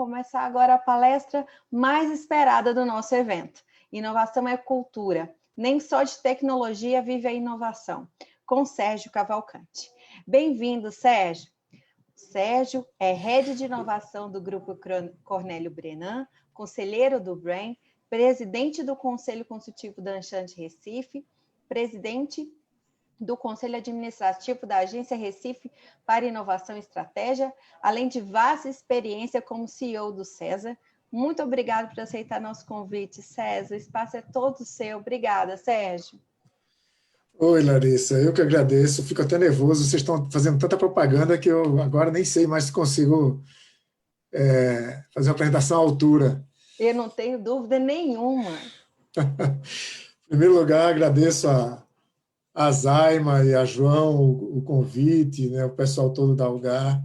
começar agora a palestra mais esperada do nosso evento. Inovação é cultura. Nem só de tecnologia vive a inovação. Com Sérgio Cavalcante. Bem-vindo, Sérgio. Sérgio é Head de Inovação do Grupo Cornélio Brenan, conselheiro do BRAIN, presidente do Conselho Consultivo da Anchante Recife, presidente do Conselho Administrativo da Agência Recife para Inovação e Estratégia, além de vasta experiência como CEO do César. Muito obrigada por aceitar nosso convite, César. O espaço é todo seu. Obrigada, Sérgio. Oi, Larissa. Eu que agradeço. Fico até nervoso. Vocês estão fazendo tanta propaganda que eu agora nem sei mais se consigo fazer uma apresentação à altura. Eu não tenho dúvida nenhuma. Em primeiro lugar, agradeço a Zaima e a João o convite, né, o pessoal todo da Algar.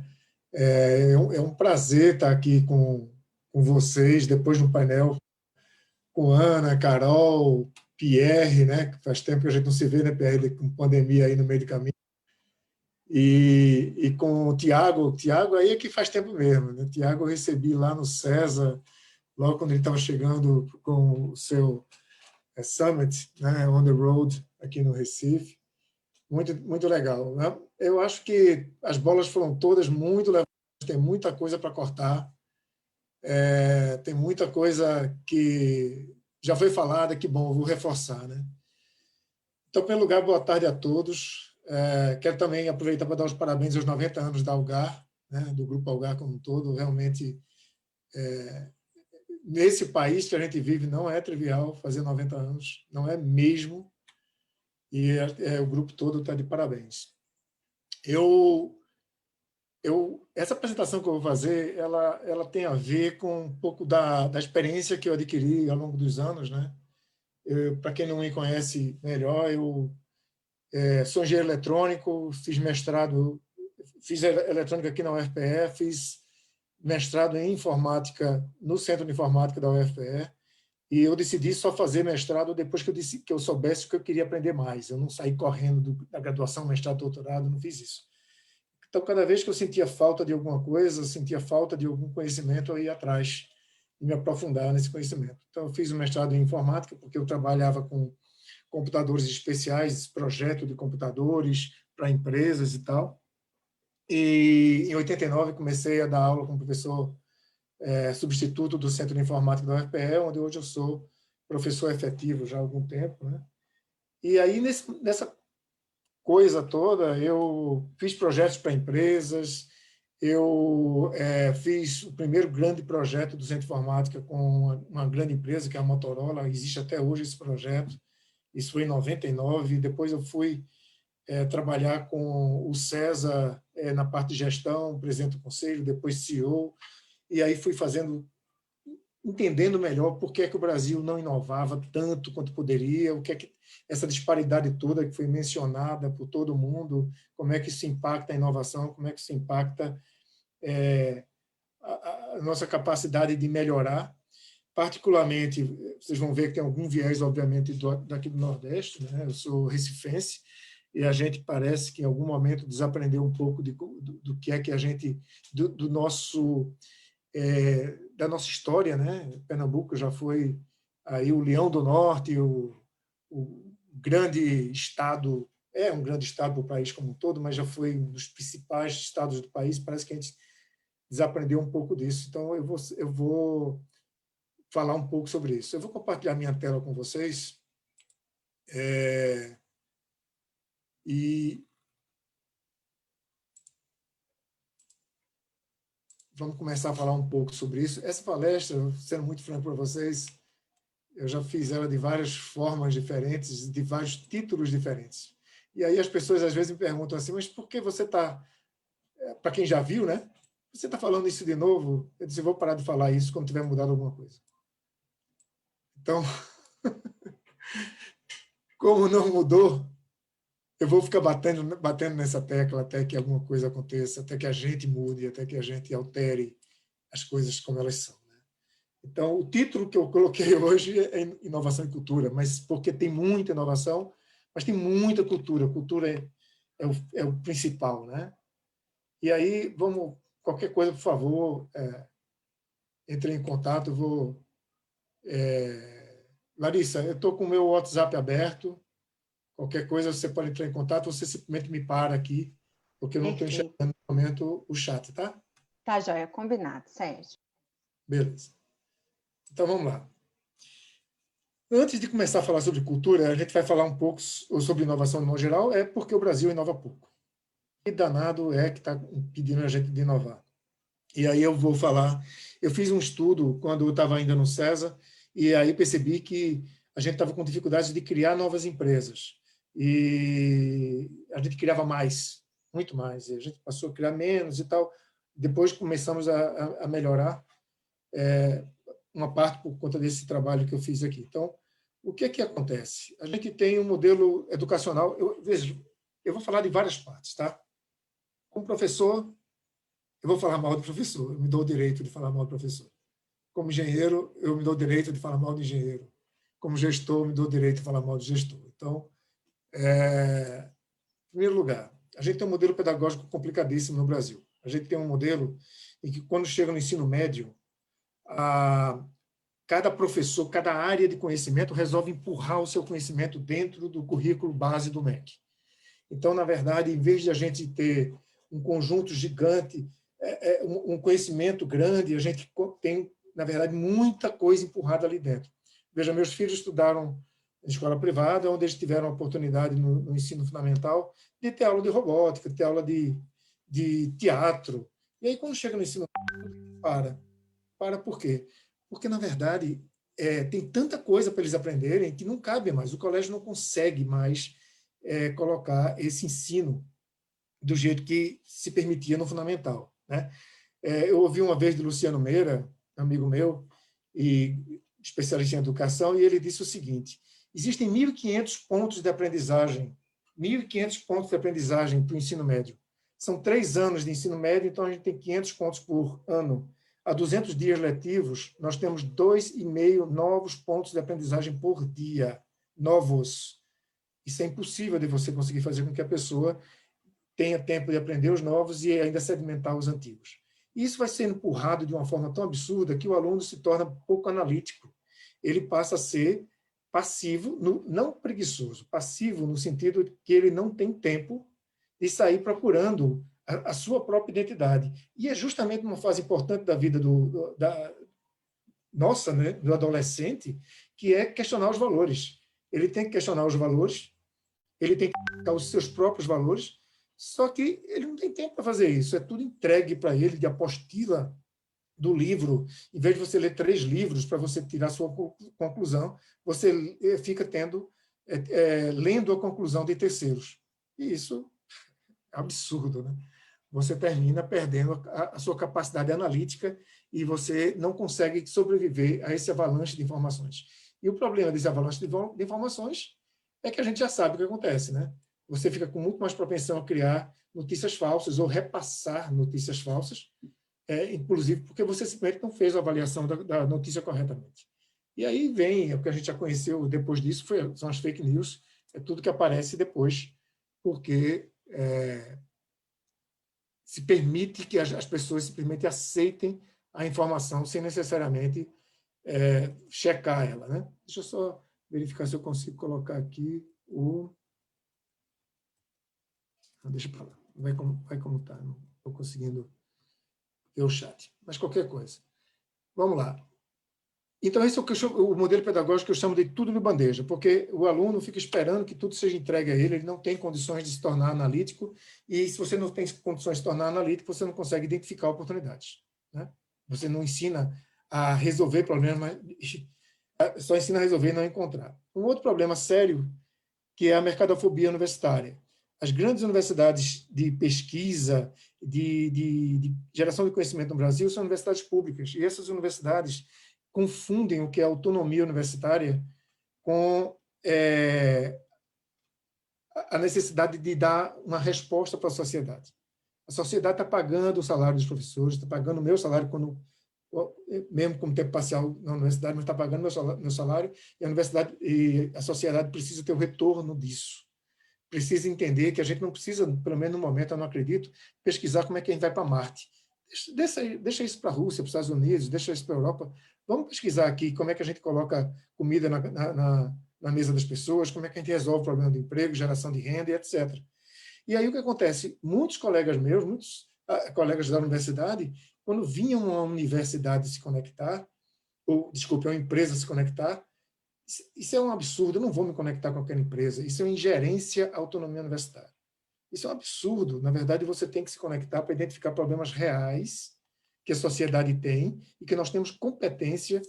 É um prazer estar aqui com vocês, depois no painel com Ana, Carol, Pierre, né, que faz tempo que a gente não se vê, né, Pierre, com pandemia aí no meio do caminho. E com o Tiago aí é que faz tempo mesmo, né? Tiago eu recebi lá no César, logo quando ele estava chegando com o seu Summit, né, On the Road, aqui no Recife. Muito, muito legal, né? Eu acho que as bolas foram todas muito levantadas, tem muita coisa para cortar, tem muita coisa que já foi falada, que bom, eu vou reforçar, né? Então, em primeiro lugar, boa tarde a todos. Quero também aproveitar para dar os parabéns aos 90 anos da Algar, né, do Grupo Algar como um todo. Realmente, nesse país que a gente vive, não é trivial fazer 90 anos, não é mesmo, e o grupo todo está de parabéns. Essa apresentação que eu vou fazer, ela tem a ver com um pouco da experiência que eu adquiri ao longo dos anos, né? Para quem não me conhece melhor, eu sou engenheiro eletrônico, fiz mestrado, fiz eletrônica aqui na UFPE, fiz mestrado em informática no Centro de Informática da UFPE, e eu decidi só fazer mestrado depois que eu soubesse o que eu queria aprender mais. Eu não saí correndo da graduação, mestrado, doutorado, não fiz isso. Então, cada vez que eu sentia falta de alguma coisa, sentia falta de algum conhecimento, eu ia atrás e me aprofundar nesse conhecimento. Então, eu fiz um mestrado em informática, porque eu trabalhava com computadores especiais, projeto de computadores para empresas e tal. E em 89 comecei a dar aula como professor substituto do Centro de Informática da UFPE, onde hoje eu sou professor efetivo já há algum tempo, né? E aí, nessa coisa toda, eu fiz projetos para empresas, eu fiz o primeiro grande projeto do Centro de Informática com uma grande empresa, que é a Motorola, existe até hoje esse projeto, isso foi em 99, depois eu fui trabalhar com o César na parte de gestão, presidente do conselho, depois CEO, e aí fui entendendo melhor por que é que o Brasil não inovava tanto quanto poderia, o que é que essa disparidade toda que foi mencionada por todo mundo, como é que isso impacta a inovação, como é que isso impacta a nossa capacidade de melhorar. Particularmente, vocês vão ver que tem algum viés, obviamente, daqui do Nordeste, né? Eu sou recifense, e a gente parece que em algum momento desaprendeu um pouco do que é que a gente, do nosso da nossa história, né? Pernambuco já foi aí o Leão do Norte, o grande estado, um grande estado para o país como um todo, mas já foi um dos principais estados do país. Parece que a gente desaprendeu um pouco disso. Então, eu vou falar um pouco sobre isso. Eu vou compartilhar minha tela com vocês. E vamos começar a falar um pouco sobre isso. Essa palestra, sendo muito franco para vocês, eu já fiz ela de várias formas diferentes, de vários títulos diferentes. E aí as pessoas às vezes me perguntam assim, mas por que você está... Para quem já viu, né? Você está falando isso de novo? Eu disse, eu vou parar de falar isso quando tiver mudado alguma coisa. Então, como não mudou, eu vou ficar batendo nessa tecla até que alguma coisa aconteça, até que a gente mude, até que a gente altere as coisas como elas são. Né? Então, o título que eu coloquei hoje é Inovação e Cultura, mas porque tem muita inovação, mas tem muita cultura. Cultura é o principal. Né? E aí, qualquer coisa, por favor, entrei em contato, eu vou... Larissa, eu estou com o meu WhatsApp aberto, qualquer coisa você pode entrar em contato, você simplesmente me para aqui, porque eu não estou Perfeito. enxergando no momento o chat, tá? Tá, joia, combinado, Sérgio. Beleza. Então, vamos lá. Antes de começar a falar sobre cultura, a gente vai falar um pouco sobre inovação no geral, é porque o Brasil inova pouco. Que danado é que está impedindo a gente de inovar? E aí eu vou falar, eu fiz um estudo quando eu estava ainda no César, e aí percebi que a gente estava com dificuldade de criar novas empresas. E a gente criava mais, muito mais, e a gente passou a criar menos e tal. Depois começamos a melhorar, uma parte por conta desse trabalho que eu fiz aqui. Então, o que é que acontece? A gente tem um modelo educacional, veja, eu vou falar de várias partes, tá? Como professor, eu vou falar mal do professor, eu me dou o direito de falar mal do professor. Como engenheiro, eu me dou o direito de falar mal do engenheiro. Como gestor, eu me dou o direito de falar mal do gestor. Então, em primeiro lugar, a gente tem um modelo pedagógico complicadíssimo no Brasil. A gente tem um modelo em que, quando chega no ensino médio, cada professor, cada área de conhecimento resolve empurrar o seu conhecimento dentro do currículo base do MEC. Então, na verdade, em vez de a gente ter um conjunto gigante, um conhecimento grande, a gente tem, na verdade, muita coisa empurrada ali dentro. Veja, meus filhos estudaram em escola privada, onde eles tiveram a oportunidade no ensino fundamental de ter aula de robótica, de ter aula de teatro. E aí, quando chega no ensino, para por quê? Porque, na verdade, tem tanta coisa para eles aprenderem que não cabe mais. O colégio não consegue mais colocar esse ensino do jeito que se permitia no fundamental, né? Eu ouvi uma vez de Luciano Meira, amigo meu, e especialista em educação, e ele disse o seguinte: existem 1.500 pontos de aprendizagem, 1.500 pontos de aprendizagem para o ensino médio. São 3 anos de ensino médio, então a gente tem 500 pontos por ano. A 200 dias letivos, nós temos 2,5 novos pontos de aprendizagem por dia, novos. Isso é impossível de você conseguir fazer com que a pessoa tenha tempo de aprender os novos e ainda sedimentar os antigos. E isso vai ser empurrado de uma forma tão absurda que o aluno se torna pouco analítico. Ele passa a ser passivo, não preguiçoso, passivo no sentido de que ele não tem tempo de sair procurando a sua própria identidade. E é justamente uma fase importante da vida nossa, né, do adolescente, que é questionar os valores. Ele tem que questionar os valores, ele tem que colocar os seus próprios valores, só que ele não tem tempo para fazer isso. É tudo entregue para ele de apostila do livro. Em vez de você ler 3 livros para você tirar a sua conclusão, você fica lendo a conclusão de terceiros. E isso é absurdo, né? Você termina perdendo a sua capacidade analítica e você não consegue sobreviver a esse avalanche de informações. E o problema desse avalanche de informações é que a gente já sabe o que acontece, né? Você fica com muito mais propensão a criar notícias falsas ou repassar notícias falsas, inclusive porque você simplesmente não fez a avaliação da notícia corretamente. E aí vem, o que a gente já conheceu depois disso, são as fake news, é tudo que aparece depois, porque se permite que as pessoas simplesmente aceitem a informação sem necessariamente checar ela, né? Deixa eu só verificar se eu consigo colocar aqui o... Deixa para lá. Vai como está. Não estou conseguindo ver o chat. Mas qualquer coisa. Vamos lá. Então, esse é o modelo pedagógico que eu chamo de tudo de bandeja, porque o aluno fica esperando que tudo seja entregue a ele, ele não tem condições de se tornar analítico, e se você não tem condições de se tornar analítico, você não consegue identificar oportunidades, né? Você não ensina a resolver problemas, só ensina a resolver e não encontrar. Um outro problema sério, que é a mercadofobia universitária. As grandes universidades de pesquisa, de geração de conhecimento no Brasil, são universidades públicas, e essas universidades confundem o que é autonomia universitária com a necessidade de dar uma resposta para a sociedade. A sociedade está pagando o salário dos professores, está pagando o meu salário, mesmo com tempo parcial na universidade, mas está pagando meu salário, e a universidade e a sociedade precisa ter o retorno disso. Precisa entender que a gente não precisa, pelo menos no momento, eu não acredito, pesquisar como é que a gente vai para Marte. deixa isso para a Rússia, para os Estados Unidos, deixa isso para a Europa. Vamos pesquisar aqui como é que a gente coloca comida na mesa das pessoas, como é que a gente resolve o problema do emprego, geração de renda e etc. E aí o que acontece? Muitos colegas meus, muitos colegas da universidade, quando vinham a uma universidade se conectar, ou, desculpe, a uma empresa se conectar, isso é um absurdo, eu não vou me conectar com qualquer empresa, isso é uma ingerência à autonomia universitária. Isso é um absurdo. Na verdade, você tem que se conectar para identificar problemas reais que a sociedade tem e que nós temos competência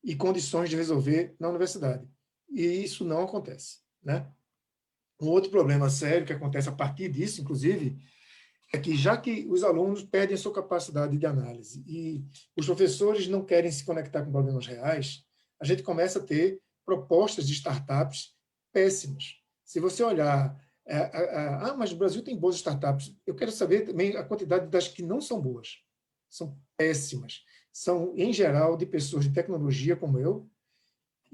e condições de resolver na universidade. E isso não acontece, né? Um outro problema sério que acontece a partir disso, inclusive, é que já que os alunos perdem a sua capacidade de análise e os professores não querem se conectar com problemas reais, a gente começa a ter propostas de startups péssimas. Se você olhar, mas o Brasil tem boas startups, eu quero saber também a quantidade das que não são boas. São péssimas. São, em geral, de pessoas de tecnologia como eu,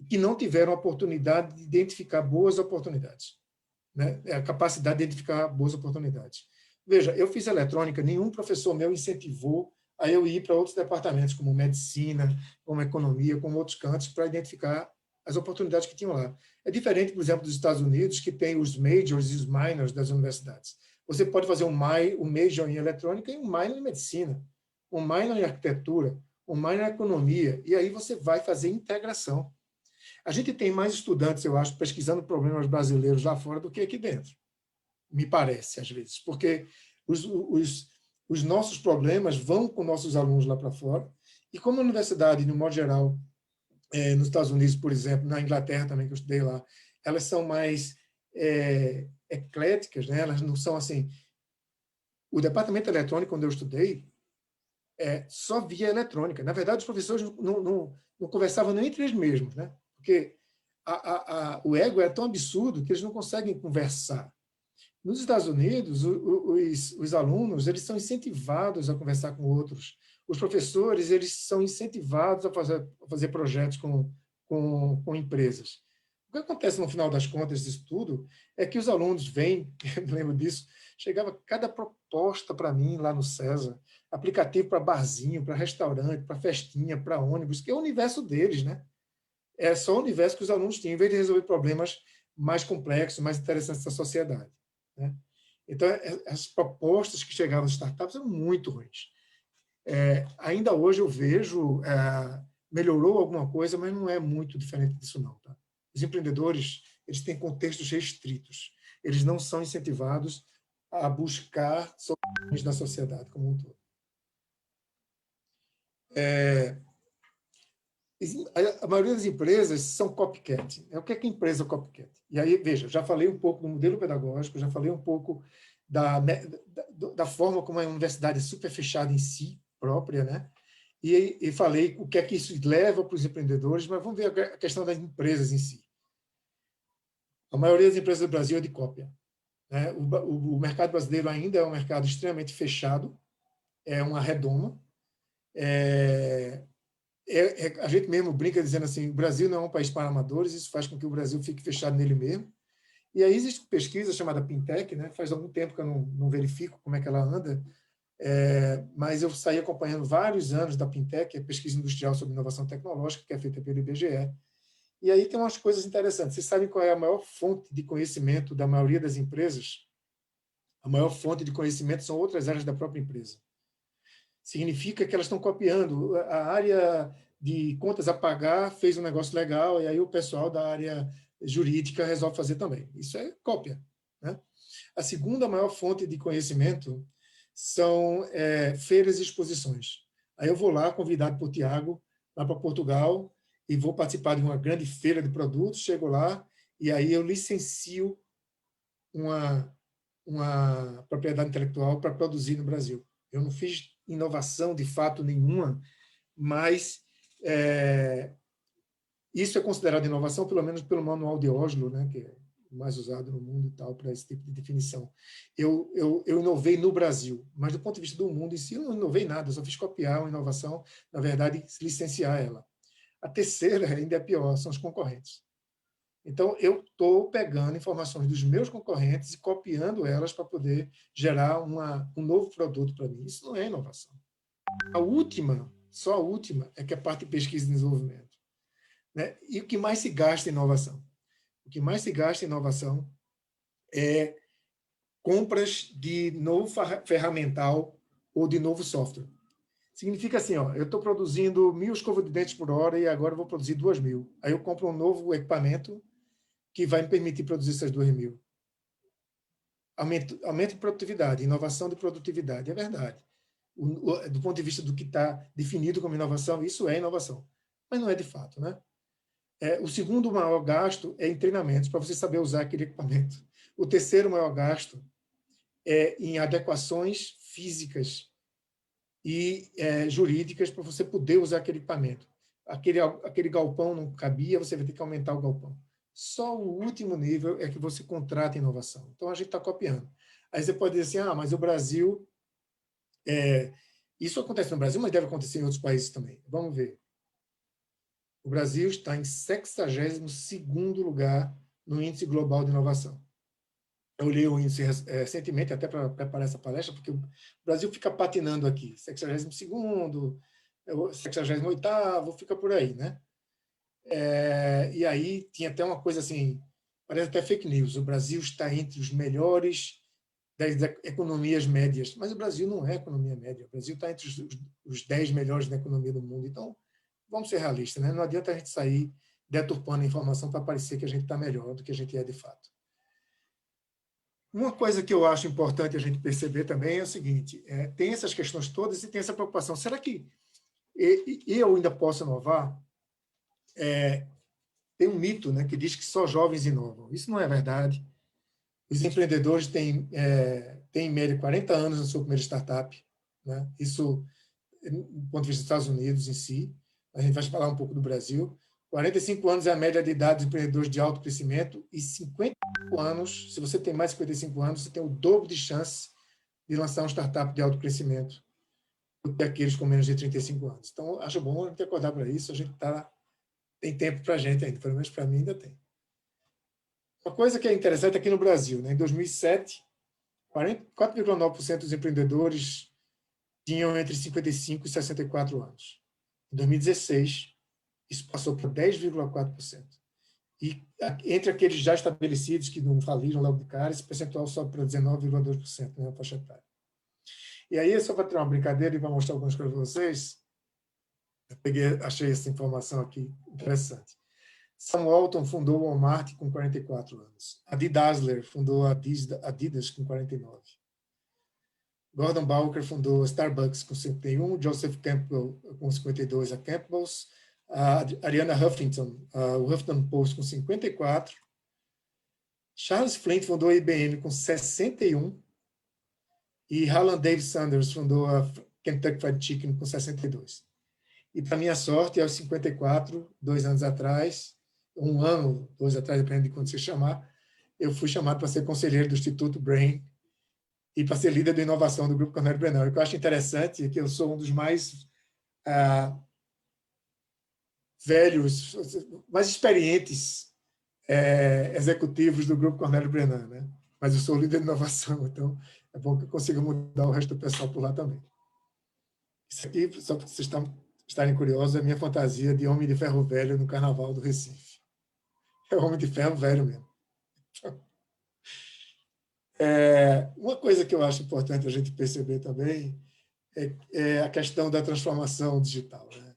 que não tiveram a oportunidade de identificar boas oportunidades, né? A capacidade de identificar boas oportunidades. Veja, eu fiz eletrônica, nenhum professor meu incentivou a eu ir para outros departamentos, como medicina, como economia, como outros cantos, para identificar as oportunidades que tinham lá. É diferente, por exemplo, dos Estados Unidos, que tem os majors e os minors das universidades. Você pode fazer um major em eletrônica e um minor em medicina, um minor em arquitetura, um minor em economia, e aí você vai fazer integração. A gente tem mais estudantes, eu acho, pesquisando problemas brasileiros lá fora do que aqui dentro, me parece, às vezes, porque os nossos problemas vão com nossos alunos lá para fora, e como a universidade, no modo geral, nos Estados Unidos, por exemplo, na Inglaterra também, que eu estudei lá, elas são mais ecléticas, né? Elas não são assim... O departamento eletrônico, onde eu estudei, só via eletrônica. Na verdade, os professores não conversavam nem entre eles mesmos, né? Porque o ego é tão absurdo que eles não conseguem conversar. Nos Estados Unidos, os alunos eles são incentivados a conversar com outros. Os professores eles são incentivados a fazer projetos com empresas. O que acontece no final das contas disso tudo é que os alunos vêm, eu me lembro disso, chegava cada proposta para mim lá no César, aplicativo para barzinho, para restaurante, para festinha, para ônibus, que é o universo deles, né? É só o universo que os alunos tinham, em vez de resolver problemas mais complexos, mais interessantes da sociedade, né? Então, as propostas que chegavam das startups eram muito ruins. Ainda hoje eu vejo, melhorou alguma coisa, mas não é muito diferente disso não. Tá? Os empreendedores eles têm contextos restritos. Eles não são incentivados a buscar soluções na sociedade como um todo. A maioria das empresas são copycat. O que é empresa copycat? E aí, veja, já falei um pouco do modelo pedagógico, já falei um pouco da forma como a universidade é super fechada em si própria, né? E falei o que é que isso leva para os empreendedores, mas vamos ver a questão das empresas em si. A maioria das empresas do Brasil é de cópia, né? O mercado brasileiro ainda é um mercado extremamente fechado, é uma redoma. A gente mesmo brinca dizendo assim, o Brasil não é um país para amadores, isso faz com que o Brasil fique fechado nele mesmo. E aí existe uma pesquisa chamada Pintec, né? Faz algum tempo que eu não verifico como é que ela anda, mas eu saí acompanhando vários anos da Pintec, a pesquisa industrial sobre inovação tecnológica, que é feita pelo IBGE. E aí tem umas coisas interessantes. Vocês sabem qual é a maior fonte de conhecimento da maioria das empresas? A maior fonte de conhecimento são outras áreas da própria empresa. Significa que elas estão copiando. A área de contas a pagar fez um negócio legal, e aí o pessoal da área jurídica resolve fazer também. Isso é cópia, né? A segunda maior fonte de conhecimento são feiras e exposições. Aí eu vou lá, convidado por Tiago, lá para Portugal, e vou participar de uma grande feira de produtos, chego lá, e aí eu licencio uma propriedade intelectual para produzir no Brasil. Eu não fiz inovação de fato nenhuma, mas isso é considerado inovação, pelo menos pelo manual de Oslo, né, que é o mais usado no mundo e tal, para esse tipo de definição. Eu inovei no Brasil, mas do ponto de vista do mundo em si, eu não inovei nada, eu só fiz copiar uma inovação, na verdade, licenciar ela. A terceira ainda é pior, são os concorrentes. Então, eu estou pegando informações dos meus concorrentes e copiando elas para poder gerar um novo produto para mim. Isso não é inovação. Só a última é que é a parte de pesquisa e desenvolvimento, né? E o que mais se gasta em inovação? O que mais se gasta em inovação é compras de novo ferramental ou de novo software. Significa assim, ó, eu estou produzindo 1.000 escovas de dentes por hora e agora eu vou produzir 2.000. Aí eu compro um novo equipamento que vai me permitir produzir essas 2.000. Aumento de produtividade, inovação de produtividade, é verdade. Do ponto de vista do que está definido como inovação, isso é inovação. Mas não é de fato, né? O segundo maior gasto é em treinamentos, para você saber usar aquele equipamento. O terceiro maior gasto é em adequações físicas e jurídicas para você poder usar aquele equipamento. Aquele galpão não cabia, você vai ter que aumentar o galpão. Só o último nível é que você contrata inovação. Então, a gente está copiando. Aí você pode dizer assim, mas o Brasil... isso acontece no Brasil, mas deve acontecer em outros países também. Vamos ver. O Brasil está em 62º lugar no Índice Global de Inovação. Eu li o índice recentemente, até para preparar essa palestra, porque o Brasil fica patinando aqui. 62º, 68º, fica por aí, né? E aí tinha até uma coisa assim, parece até fake news, o Brasil está entre os melhores das economias médias, mas o Brasil não é economia média, o Brasil está entre os 10 melhores da economia do mundo. Então, vamos ser realistas, né? Não adianta a gente sair deturpando a informação para parecer que a gente está melhor do que a gente é de fato. Uma coisa que eu acho importante a gente perceber também é o seguinte, tem essas questões todas e tem essa preocupação. Será que eu ainda posso inovar? Tem um mito, né, que diz que só jovens inovam. Isso não é verdade. Os empreendedores têm em média 40 anos na sua primeira startup, né? Isso, do ponto de vista dos Estados Unidos em si. A gente vai falar um pouco do Brasil. 45 anos é a média de idade dos empreendedores de alto crescimento e 55 anos, se você tem mais de 55 anos, você tem o dobro de chance de lançar uma startup de alto crescimento do que aqueles com menos de 35 anos. Então, acho bom a gente acordar para isso. A gente tem tempo para a gente ainda, pelo menos para mim ainda tem. Uma coisa que é interessante aqui no Brasil, né? Em 2007, 4,9% dos empreendedores tinham entre 55 e 64 anos. Em 2016, isso passou para 10,4%. E entre aqueles já estabelecidos que não faliram logo de cara, esse percentual sobe para 19,2%, né, na faixa etária. E aí, só para ter uma brincadeira e para mostrar algumas coisas para vocês, achei essa informação aqui interessante. Sam Walton fundou o Walmart com 44 anos. Adi Dassler fundou a Adidas com 49. Gordon Bowker fundou a Starbucks com 51. Joseph Campbell com 52, a Campbell's. A Arianna Huffington, o Huffington Post com 54. Charles Flint fundou a IBM com 61. E Harlan Davis Sanders fundou a Kentucky Fried Chicken com 62. E, para minha sorte, aos 54, 2 anos atrás, 1 ano, 2 atrás, dependendo de quando você chamar, eu fui chamado para ser conselheiro do Instituto Brain e para ser líder de inovação do Grupo Cornélio Brenner. O que eu acho interessante é que eu sou um dos mais velhos, mais experientes executivos do Grupo Cornélio Brenner, né? Mas eu sou líder de inovação, então é bom que eu consiga mudar o resto do pessoal por lá também. Isso aqui, só para vocês estarem curiosos, é a minha fantasia de Homem de Ferro Velho no Carnaval do Recife. É Homem de Ferro Velho mesmo. Uma coisa que eu acho importante a gente perceber também é a questão da transformação digital, né?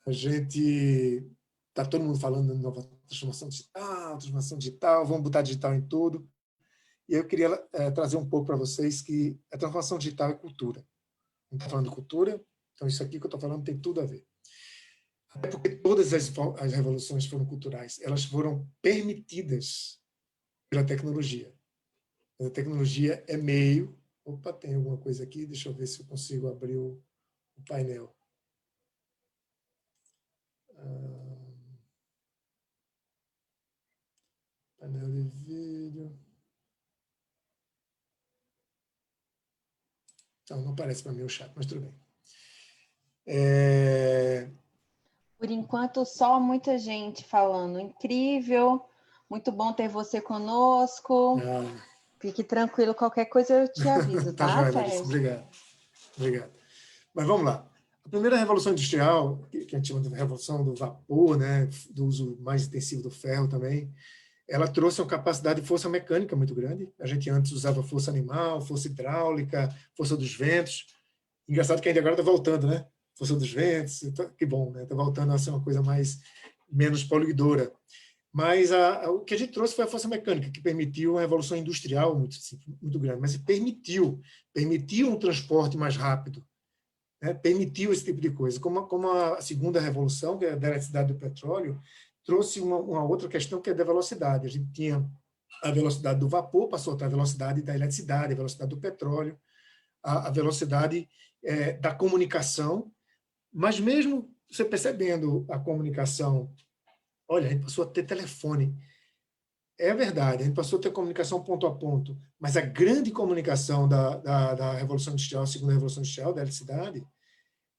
A gente está todo mundo falando de nova transformação digital, vamos botar digital em tudo. E eu queria trazer um pouco para vocês que a transformação digital é cultura. Não está falando de cultura, então isso aqui que eu estou falando tem tudo a ver. Até porque todas as revoluções foram culturais, elas foram permitidas pela tecnologia. A tecnologia é meio... Opa, tem alguma coisa aqui, deixa eu ver se eu consigo abrir o painel. Painel de vídeo. Não aparece para mim o chat, mas tudo bem. Por enquanto, só muita gente falando. Incrível, muito bom ter você conosco. Fique tranquilo, qualquer coisa eu te aviso, Tá tá, joia, Larissa. Sérgio? Obrigado. Mas vamos lá. A primeira revolução industrial, que a gente chama de revolução do vapor, né, do uso mais intensivo do ferro também, ela trouxe uma capacidade de força mecânica muito grande. A gente antes usava força animal, força hidráulica, força dos ventos. Engraçado que ainda agora está voltando, né? Força dos ventos, que bom, né? Está voltando a ser uma coisa menos poluidora. Mas o que a gente trouxe foi a força mecânica, que permitiu uma revolução industrial muito grande, mas permitiu um transporte mais rápido, né? Permitiu esse tipo de coisa. Como a segunda revolução, que é a da eletricidade do petróleo, trouxe uma outra questão, que é da velocidade. A gente tinha a velocidade do vapor, passou a ter a velocidade da eletricidade, a velocidade do petróleo, a velocidade da comunicação, mas mesmo você percebendo a comunicação, olha, a gente passou a ter telefone. É verdade, a gente passou a ter comunicação ponto a ponto, mas a grande comunicação da Revolução Industrial, a segunda Revolução Industrial, da eletricidade,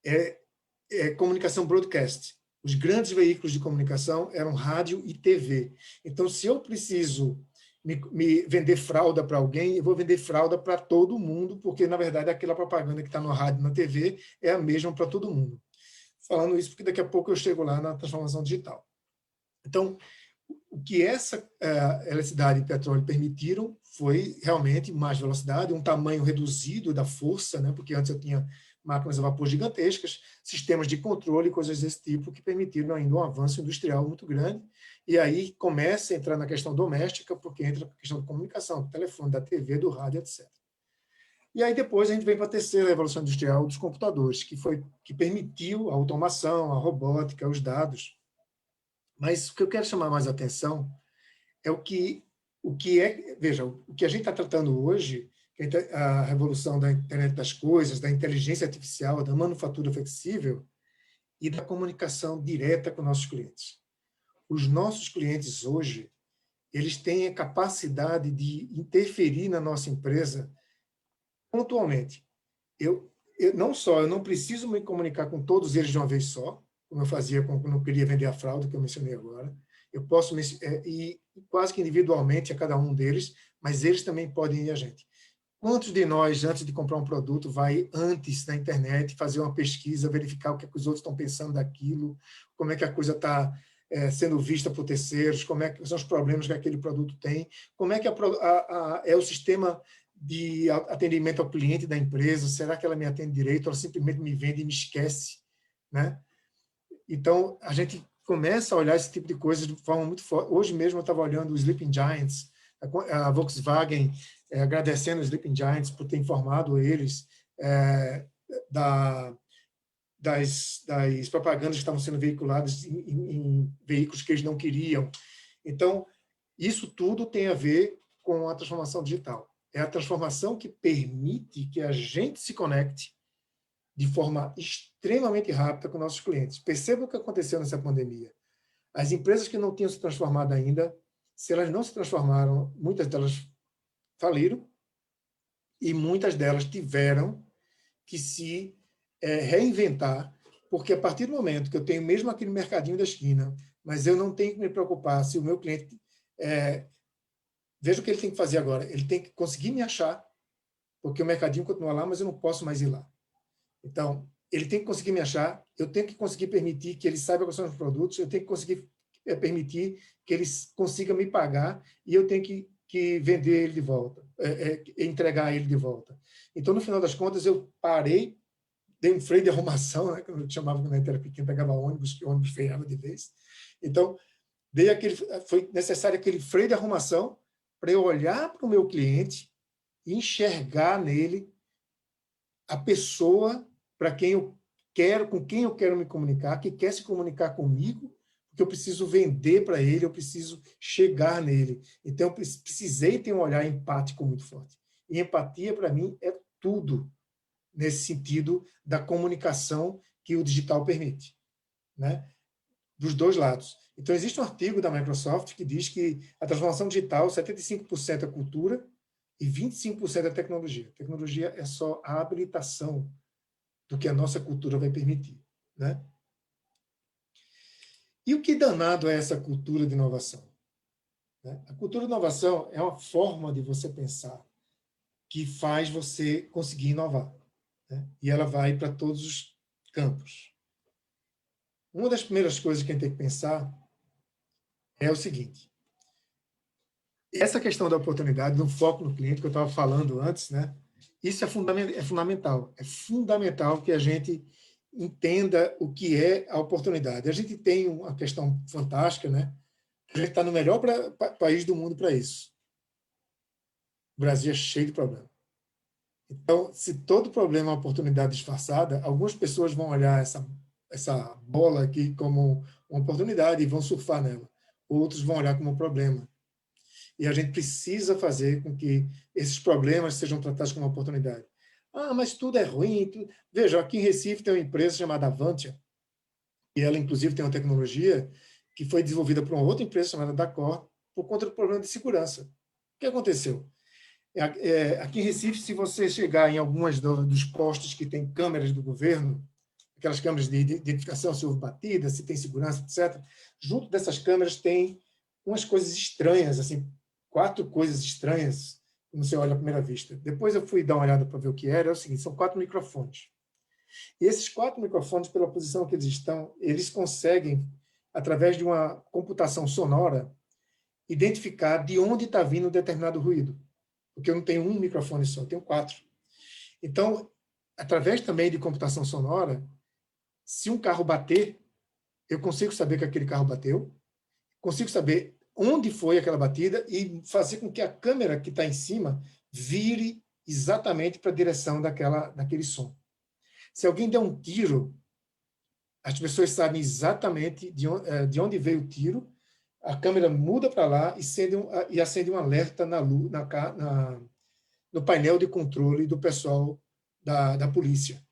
é comunicação broadcast. Os grandes veículos de comunicação eram rádio e TV. Então, se eu preciso me vender fralda para alguém, eu vou vender fralda para todo mundo, porque, na verdade, aquela propaganda que está no rádio e na TV é a mesma para todo mundo. Falando isso porque daqui a pouco eu chego lá na transformação digital. Então, o que essa eletricidade e petróleo permitiram foi realmente mais velocidade, um tamanho reduzido da força, né? Porque antes eu tinha máquinas a vapor gigantescas, sistemas de controle, coisas desse tipo, que permitiram ainda um avanço industrial muito grande. E aí começa a entrar na questão doméstica, porque entra a questão da comunicação, do telefone, da TV, do rádio, etc. E aí depois a gente vem para a terceira revolução industrial dos computadores, que permitiu a automação, a robótica, os dados. Mas o que eu quero chamar mais atenção é veja, o que a gente está tratando hoje, que a revolução da internet das coisas, da inteligência artificial, da manufatura flexível e da comunicação direta com nossos clientes. Os nossos clientes hoje, eles têm a capacidade de interferir na nossa empresa pontualmente. Eu não preciso me comunicar com todos eles de uma vez só, como eu fazia quando eu queria vender a fralda, que eu mencionei agora. Eu posso ir quase que individualmente a cada um deles, mas eles também podem ir a gente. Quantos de nós, antes de comprar um produto, vai antes na internet fazer uma pesquisa, verificar o que os outros estão pensando daquilo, como é que a coisa está sendo vista por terceiros, como é que são os problemas que aquele produto tem, como é que é o sistema de atendimento ao cliente da empresa, será que ela me atende direito, ou ela simplesmente me vende e me esquece, né? Então, a gente começa a olhar esse tipo de coisas de forma muito forte. Hoje mesmo eu estava olhando o Sleeping Giants, a Volkswagen agradecendo os Sleeping Giants por ter informado eles das propagandas que estavam sendo veiculadas em veículos que eles não queriam. Então, isso tudo tem a ver com a transformação digital. É a transformação que permite que a gente se conecte de forma extremamente rápida com nossos clientes. Perceba o que aconteceu nessa pandemia. As empresas que não tinham se transformado ainda, se elas não se transformaram, muitas delas faliram e muitas delas tiveram que se reinventar, porque a partir do momento que eu tenho mesmo aquele mercadinho da esquina, mas eu não tenho que me preocupar se o meu cliente... veja o que ele tem que fazer agora. Ele tem que conseguir me achar, porque o mercadinho continua lá, mas eu não posso mais ir lá. Então, ele tem que conseguir me achar, eu tenho que conseguir permitir que ele saiba quais são os produtos, eu tenho que conseguir permitir que ele consiga me pagar e eu tenho que vender ele de volta, entregar ele de volta. Então, no final das contas, eu parei, dei um freio de arrumação, né, que eu chamava quando a gente era pequeno, pegava ônibus, que o ônibus freava de vez. Então, foi necessário aquele freio de arrumação para eu olhar para o meu cliente e enxergar nele a pessoa para quem eu quero, com quem eu quero me comunicar, que quer se comunicar comigo, porque eu preciso vender para ele, eu preciso chegar nele. Então, eu precisei ter um olhar empático muito forte. E empatia, para mim, é tudo nesse sentido da comunicação que o digital permite, né? Dos dois lados. Então, existe um artigo da Microsoft que diz que a transformação digital, 75% é cultura e 25% é tecnologia. Tecnologia é só a habilitação do que a nossa cultura vai permitir, né? E o que danado é essa cultura de inovação? A cultura de inovação é uma forma de você pensar que faz você conseguir inovar. né? E ela vai para todos os campos. Uma das primeiras coisas que a gente tem que pensar é o seguinte: essa questão da oportunidade, do foco no cliente que eu estava falando antes, né? Isso é fundamental. É fundamental que a gente entenda o que é a oportunidade. A gente tem uma questão fantástica, né? A gente está no melhor país do mundo para isso. O Brasil é cheio de problemas. Então, se todo problema é uma oportunidade disfarçada, algumas pessoas vão olhar essa bola aqui como uma oportunidade e vão surfar nela. Outros vão olhar como um problema. E a gente precisa fazer com que esses problemas sejam tratados como uma oportunidade. Ah, mas tudo é ruim. Veja, aqui em Recife tem uma empresa chamada Avantia, e ela, inclusive, tem uma tecnologia que foi desenvolvida por uma outra empresa chamada Dacor, por conta do problema de segurança. O que aconteceu? Aqui em Recife, se você chegar em algumas dos postos que tem câmeras do governo, aquelas câmeras de identificação, se houve batida, se tem segurança, etc., junto dessas câmeras tem umas coisas estranhas, assim, 4 coisas estranhas, quando você olha à primeira vista. Depois eu fui dar uma olhada para ver o que era, é o seguinte, são 4 microfones. E esses 4 microfones, pela posição que eles estão, eles conseguem, através de uma computação sonora, identificar de onde está vindo um determinado ruído. Porque eu não tenho um microfone só, eu tenho 4. Então, através também de computação sonora, se um carro bater, eu consigo saber que aquele carro bateu, consigo saber onde foi aquela batida e fazer com que a câmera que está em cima vire exatamente para a direção daquele som. Se alguém der um tiro, as pessoas sabem exatamente de onde veio o tiro, a câmera muda para lá e acende um alerta no painel de controle do pessoal da polícia.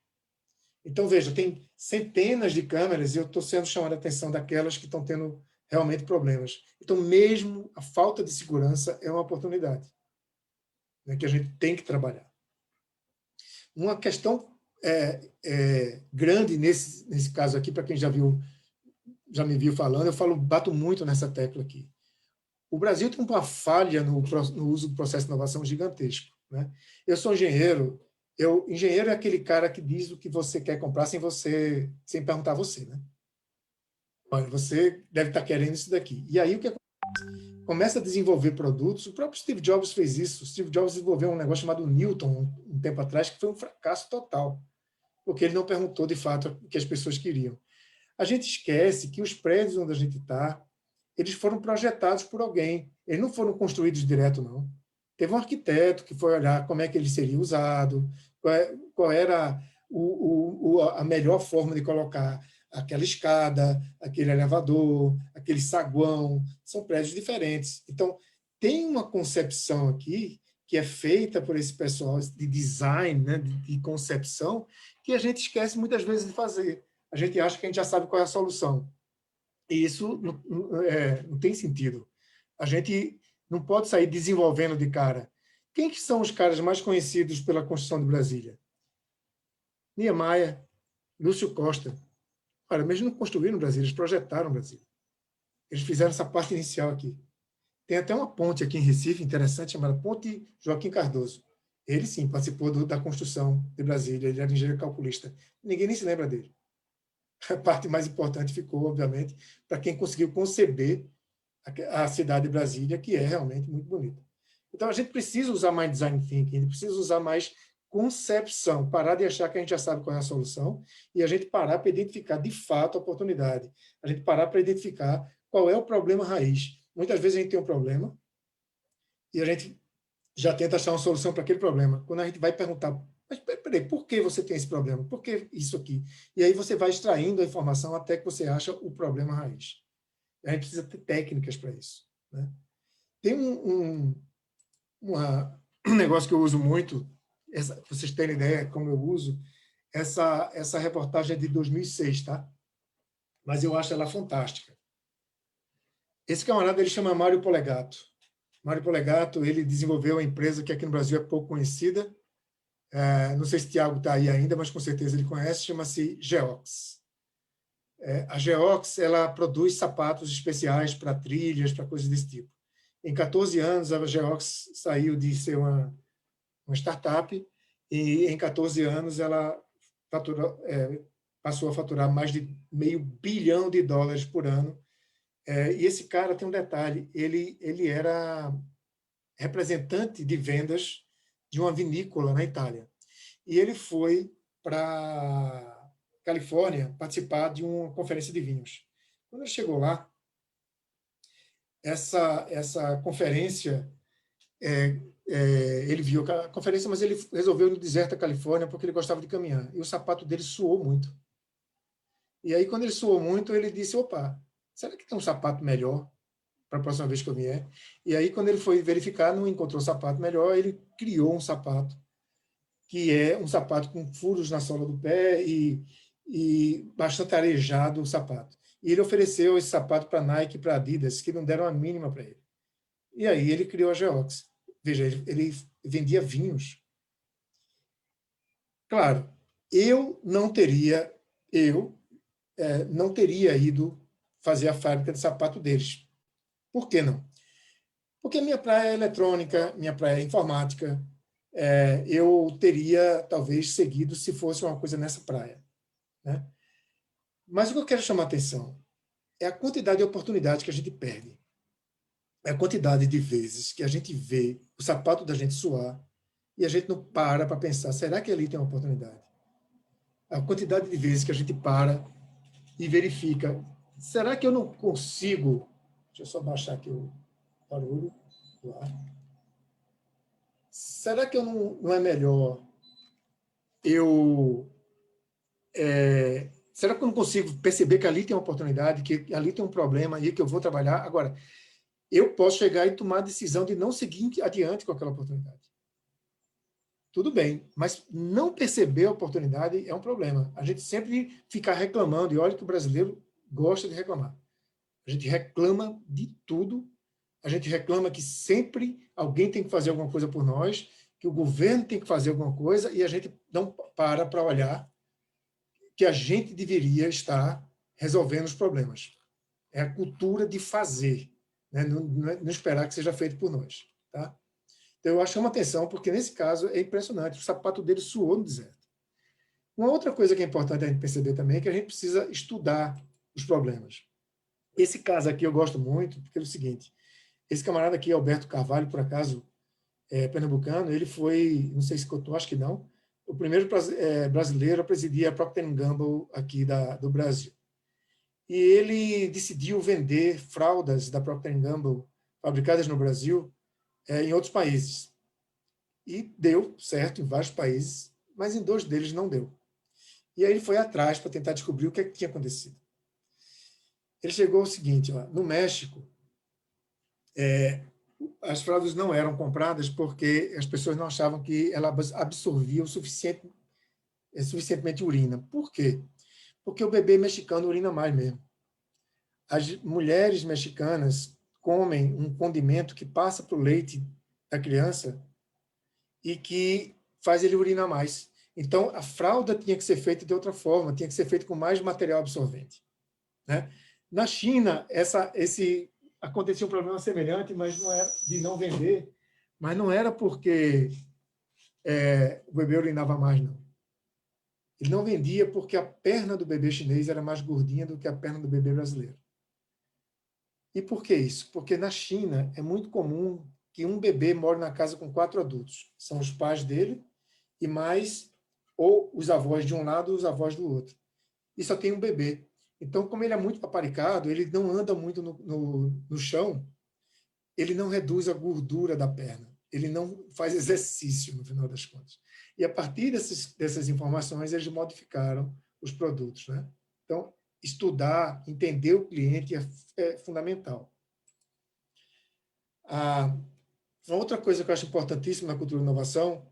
Então, veja, tem centenas de câmeras e eu estou sendo chamado a atenção daquelas que estão tendo realmente problemas. Então, mesmo a falta de segurança é uma oportunidade, né, que a gente tem que trabalhar. Uma questão grande nesse caso aqui, para quem já me viu falando, bato muito nessa tecla aqui. O Brasil tem uma falha no uso do processo de inovação gigantesco, né? Eu sou engenheiro. Engenheiro é aquele cara que diz o que você quer comprar sem perguntar a você, né? Olha, você deve estar querendo isso daqui. E aí o que acontece? Começa a desenvolver produtos. O próprio Steve Jobs fez isso. O Steve Jobs desenvolveu um negócio chamado Newton um tempo atrás, que foi um fracasso total, porque ele não perguntou de fato o que as pessoas queriam. A gente esquece que os prédios onde a gente está, eles foram projetados por alguém. Eles não foram construídos direto, não. Teve um arquiteto que foi olhar como é que ele seria usado, qual era a melhor forma de colocar aquela escada, aquele elevador, aquele saguão. São prédios diferentes. Então, tem uma concepção aqui que é feita por esse pessoal de design, né, de concepção, que a gente esquece muitas vezes de fazer. A gente acha que a gente já sabe qual é a solução. E isso não tem sentido. A gente não pode sair desenvolvendo de cara. Quem que são os caras mais conhecidos pela construção de Brasília? Niemeyer, Lúcio Costa. Olha, mas eles não construíram Brasília, eles projetaram Brasília. Eles fizeram essa parte inicial aqui. Tem até uma ponte aqui em Recife, interessante, chamada Ponte Joaquim Cardoso. Ele, sim, participou da construção de Brasília, ele era engenheiro calculista. Ninguém nem se lembra dele. A parte mais importante ficou, obviamente, para quem conseguiu conceber a cidade de Brasília, que é realmente muito bonita. Então, a gente precisa usar mais design thinking, a gente precisa usar mais concepção, parar de achar que a gente já sabe qual é a solução e a gente parar para identificar, de fato, a oportunidade. A gente parar para identificar qual é o problema raiz. Muitas vezes a gente tem um problema e a gente já tenta achar uma solução para aquele problema. Quando a gente vai perguntar, mas peraí, por que você tem esse problema? Por que isso aqui? E aí você vai extraindo a informação até que você acha o problema raiz. A gente precisa ter técnicas para isso, né? Tem um negócio que eu uso muito, para vocês terem ideia como eu uso, essa reportagem é de 2006, tá? Mas eu acho ela fantástica. Esse camarada, ele chama Mário Polegato. Mário Polegato, ele desenvolveu uma empresa que aqui no Brasil é pouco conhecida. Não sei se o Thiago está aí ainda, mas com certeza ele conhece, chama-se Geox. A Geox, ela produz sapatos especiais para trilhas, para coisas desse tipo. Em 14 anos, a Geox saiu de ser uma startup e em 14 anos ela passou a faturar mais de $500 milhão por ano. E esse cara tem um detalhe, ele era representante de vendas de uma vinícola na Itália. E ele foi para Califórnia participar de uma conferência de vinhos. Quando ele chegou lá, essa conferência, ele viu a conferência, mas ele resolveu ir no deserto da Califórnia porque ele gostava de caminhar. E o sapato dele suou muito. E aí, quando ele suou muito, ele disse, opa, será que tem um sapato melhor para a próxima vez que eu vier? E aí, quando ele foi verificar, não encontrou sapato melhor, ele criou um sapato, que é um sapato com furos na sola do pé e bastante arejado o sapato. E ele ofereceu esse sapato para a Nike e para a Adidas, que não deram a mínima para ele. E aí ele criou a Geox. Veja, ele vendia vinhos. Claro, eu não teria ido fazer a fábrica de sapato deles. Por que não? Porque minha praia é eletrônica, minha praia é informática. Eu teria, talvez, seguido se fosse uma coisa nessa praia, né? Mas o que eu quero chamar a atenção é a quantidade de oportunidades que a gente perde. É a quantidade de vezes que a gente vê o sapato da gente suar e a gente não para pensar, será que ali tem uma oportunidade? A quantidade de vezes que a gente para e verifica, será que eu não consigo... Deixa eu só baixar aqui o barulho do ar. Será que eu não é melhor será que eu não consigo perceber que ali tem uma oportunidade, que ali tem um problema e que eu vou trabalhar? Agora, eu posso chegar e tomar a decisão de não seguir adiante com aquela oportunidade. Tudo bem, mas não perceber a oportunidade é um problema. A gente sempre fica reclamando, e olha que o brasileiro gosta de reclamar. A gente reclama de tudo, a gente reclama que sempre alguém tem que fazer alguma coisa por nós, que o governo tem que fazer alguma coisa, e a gente não para olhar que a gente deveria estar resolvendo os problemas. É a cultura de fazer, né? Não esperar que seja feito por nós. Tá? Então, eu chamo atenção, porque nesse caso é impressionante, o sapato dele suou no deserto. Uma outra coisa que é importante a gente perceber também é que a gente precisa estudar os problemas. Esse caso aqui eu gosto muito, porque é o seguinte, esse camarada aqui, Alberto Carvalho, por acaso, pernambucano, ele foi, não sei se contou, acho que não, o primeiro brasileiro a presidir a Procter & Gamble aqui do Brasil. E ele decidiu vender fraldas da Procter & Gamble fabricadas no Brasil em outros países. E deu certo em vários países, mas em 2 deles não deu. E aí ele foi atrás para tentar descobrir o que tinha acontecido. Ele chegou ao seguinte, ó, no México, as fraldas não eram compradas porque as pessoas não achavam que ela absorvia suficientemente urina. Por quê? Porque o bebê mexicano urina mais mesmo. As mulheres mexicanas comem um condimento que passa para o leite da criança e que faz ele urinar mais. Então, a fralda tinha que ser feita de outra forma, tinha que ser feita com mais material absorvente, né? Na China, acontecia um problema semelhante, mas não era de não vender, mas não era porque o bebê urinava mais, não. Ele não vendia porque a perna do bebê chinês era mais gordinha do que a perna do bebê brasileiro. E por que isso? Porque na China é muito comum que um bebê more na casa com 4 adultos. São os pais dele e mais ou os avós de um lado ou os avós do outro. E só tem um bebê. Então, como ele é muito paparicado, ele não anda muito no chão, ele não reduz a gordura da perna, ele não faz exercício, no final das contas. E a partir dessas informações, eles modificaram os produtos, né? Então, estudar, entender o cliente é fundamental. Uma outra coisa que eu acho importantíssima na cultura de inovação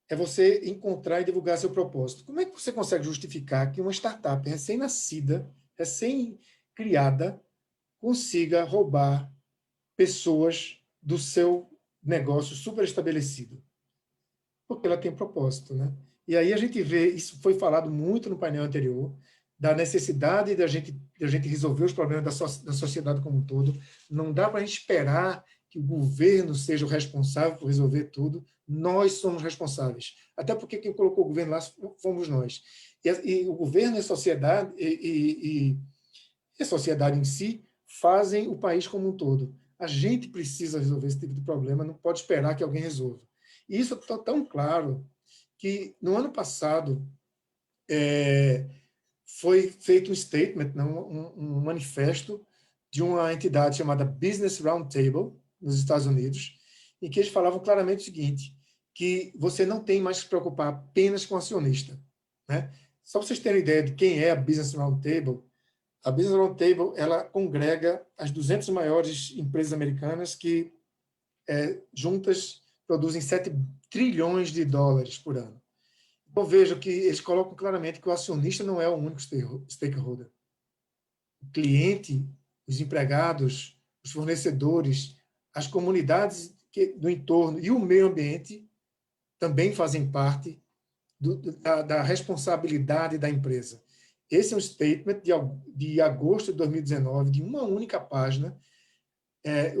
é você encontrar e divulgar seu propósito. Como é que você consegue justificar que uma startup recém-nascida, recém-criada, consiga roubar pessoas do seu negócio super estabelecido? Porque ela tem propósito, né? E aí a gente vê, isso foi falado muito no painel anterior, da necessidade de a gente resolver os problemas da sociedade como um todo. Não dá para a gente esperar que o governo seja o responsável por resolver tudo. Nós somos responsáveis. Até porque quem colocou o governo lá fomos nós. E o governo e a sociedade, e a sociedade em si fazem o país como um todo. A gente precisa resolver esse tipo de problema, não pode esperar que alguém resolva. E isso está tão claro que, no ano passado, foi feito um statement, um manifesto de uma entidade chamada Business Roundtable, nos Estados Unidos, em que eles falavam claramente o seguinte, que você não tem mais que se preocupar apenas com o acionista, né? Só para vocês terem ideia de quem é a Business Roundtable, a Business Roundtable, ela congrega as 200 maiores empresas americanas que, juntas, produzem 7 trilhões de dólares por ano. Eu vejo que eles colocam claramente que o acionista não é o único stakeholder. O cliente, os empregados, os fornecedores, as comunidades do entorno e o meio ambiente também fazem parte da responsabilidade da empresa. Esse é um statement de agosto de 2019, de uma única página.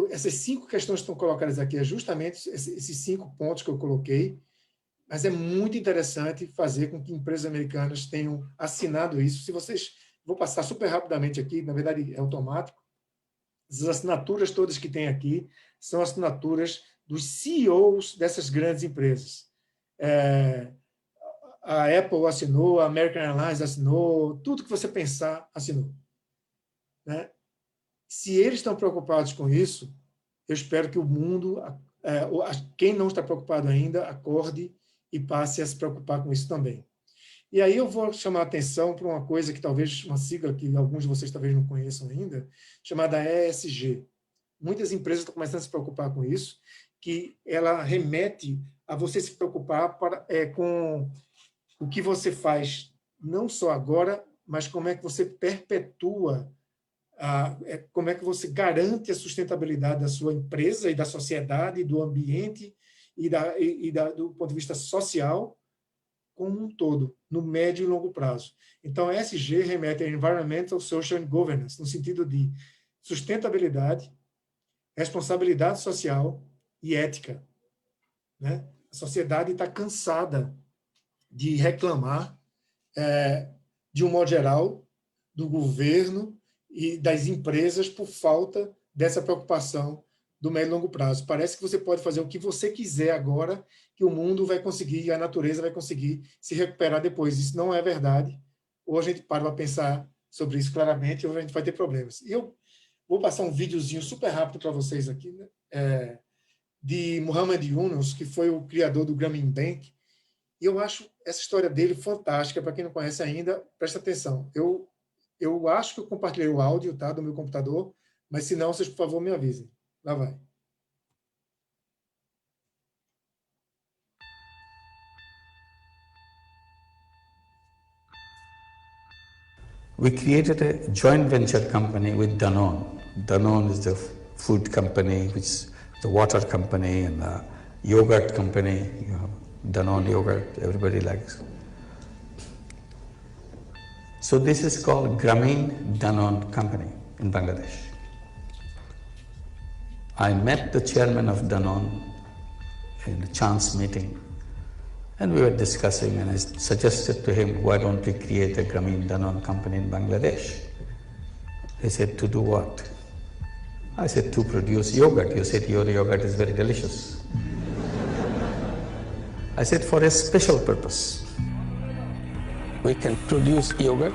Essas 5 questões que estão colocadas aqui é justamente esses 5 pontos que eu coloquei, mas é muito interessante fazer com que empresas americanas tenham assinado isso. Se vocês, vou passar super rapidamente aqui, na verdade é automático, as assinaturas todas que tem aqui são assinaturas dos CEOs dessas grandes empresas. A Apple assinou, a American Airlines assinou, tudo que você pensar, assinou. Né? Se eles estão preocupados com isso, eu espero que o mundo, quem não está preocupado ainda, acorde e passe a se preocupar com isso também. E aí eu vou chamar a atenção para uma coisa que talvez, uma sigla que alguns de vocês talvez não conheçam ainda, chamada ESG. Muitas empresas estão começando a se preocupar com isso, que ela remete a você se preocupar com o que você faz, não só agora, mas como é que você perpetua, como é que você garante a sustentabilidade da sua empresa e da sociedade, do ambiente do ponto de vista social, como um todo, no médio e longo prazo. Então, ESG remete a Environmental, Social and Governance, no sentido de sustentabilidade, responsabilidade social e ética. Né? A sociedade está cansada de reclamar, de um modo geral, do governo e das empresas por falta dessa preocupação do médio e longo prazo. Parece que você pode fazer o que você quiser agora, que o mundo vai conseguir, a natureza vai conseguir se recuperar depois. Isso não é verdade. Ou a gente para pensar sobre isso claramente, ou a gente vai ter problemas. E eu vou passar um videozinho super rápido para vocês aqui, né? De Muhammad Yunus, que foi o criador do Grameen Bank. E eu acho essa história dele fantástica. Para quem não conhece ainda, presta atenção. Eu acho que eu compartilhei o áudio, tá, do meu computador, mas se não, vocês, por favor, me avisem. Lá vai. We created a joint venture company with Danone. Danone is the food company, which is the water company and the yogurt company. You know, Danone yogurt, everybody likes. So this is called Grameen Danone Company in Bangladesh. I met the chairman of Danone in a chance meeting, and we were discussing, and I suggested to him, why don't we create a Grameen Danone company in Bangladesh? He said, to do what? I said, to produce yogurt. You said your yogurt is very delicious. I said, for a special purpose. We can produce yogurt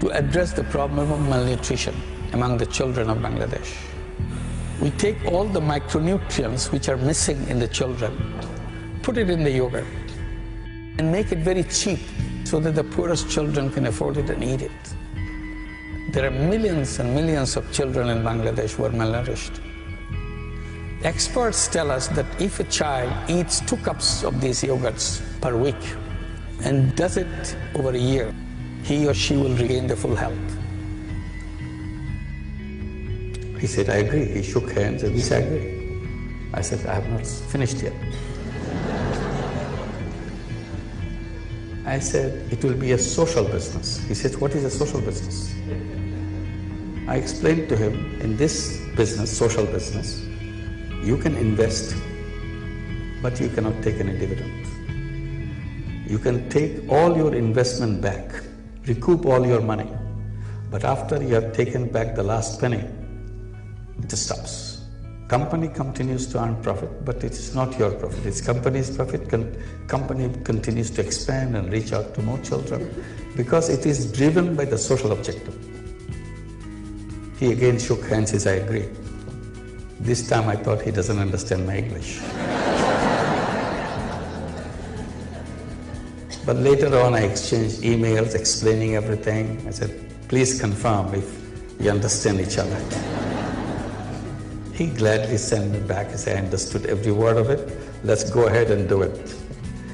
to address the problem of malnutrition among the children of Bangladesh. We take all the micronutrients which are missing in the children, put it in the yogurt, and make it very cheap so that the poorest children can afford it and eat it. There are millions and millions of children in Bangladesh who are malnourished. Experts tell us that if a child eats 2 cups of these yogurts per week and does it over a year, he or she will regain the full health. He said, I agree. He shook hands and he said, I agree. I said, I have not finished yet. I said, it will be a social business. He said, what is a social business? I explained to him, in this business, social business, you can invest but you cannot take any dividend. You can take all your investment back, recoup all your money, but after you have taken back the last penny, it stops. Company continues to earn profit, but it is not your profit. It's company's profit. Company continues to expand and reach out to more children because it is driven by the social objective. He again shook hands as I agreed. This time I thought he doesn't understand my English. But later on I exchanged emails explaining everything. I said, please confirm if we understand each other. He gladly sent me back as I understood every word of it. Let's go ahead and do it.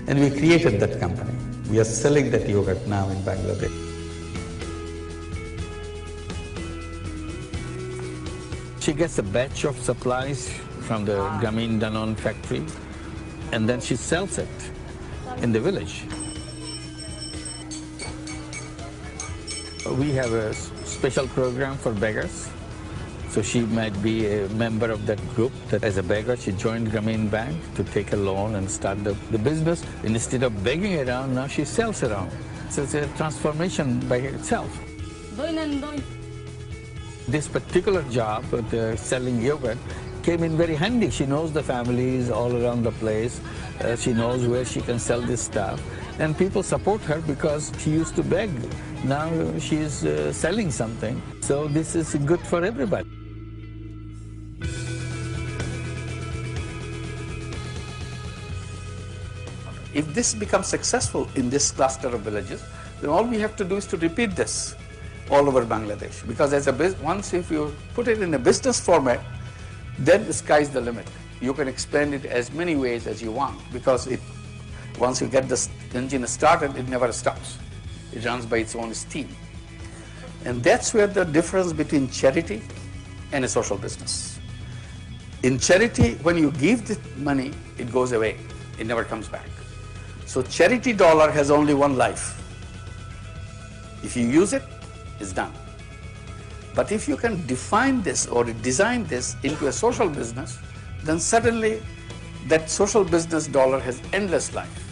And we created that company. We are selling that yogurt now in Bangladesh. She gets a batch of supplies from the Grameen Danone factory, and then she sells it in the village. We have a special program for beggars. So she might be a member of that group that as a beggar, she joined Grameen Bank to take a loan and start the business. Instead of begging around, now she sells around. So it's a transformation by itself. This particular job, selling yogurt, came in very handy. She knows the families all around the place. She knows where she can sell this stuff. And people support her because she used to beg. Now she's selling something. So this is good for everybody. If this becomes successful in this cluster of villages, then all we have to do is to repeat this all over Bangladesh. Because as once if you put it in a business format, then the sky's the limit. You can expand it as many ways as you want, because once you get the engine started, it never stops. It runs by its own steam. And that's where the difference between charity and a social business. In charity, when you give the money, it goes away. It never comes back. So charity dollar has only one life. If you use it, it's done. But if you can define this or design this into a social business, then suddenly that social business dollar has endless life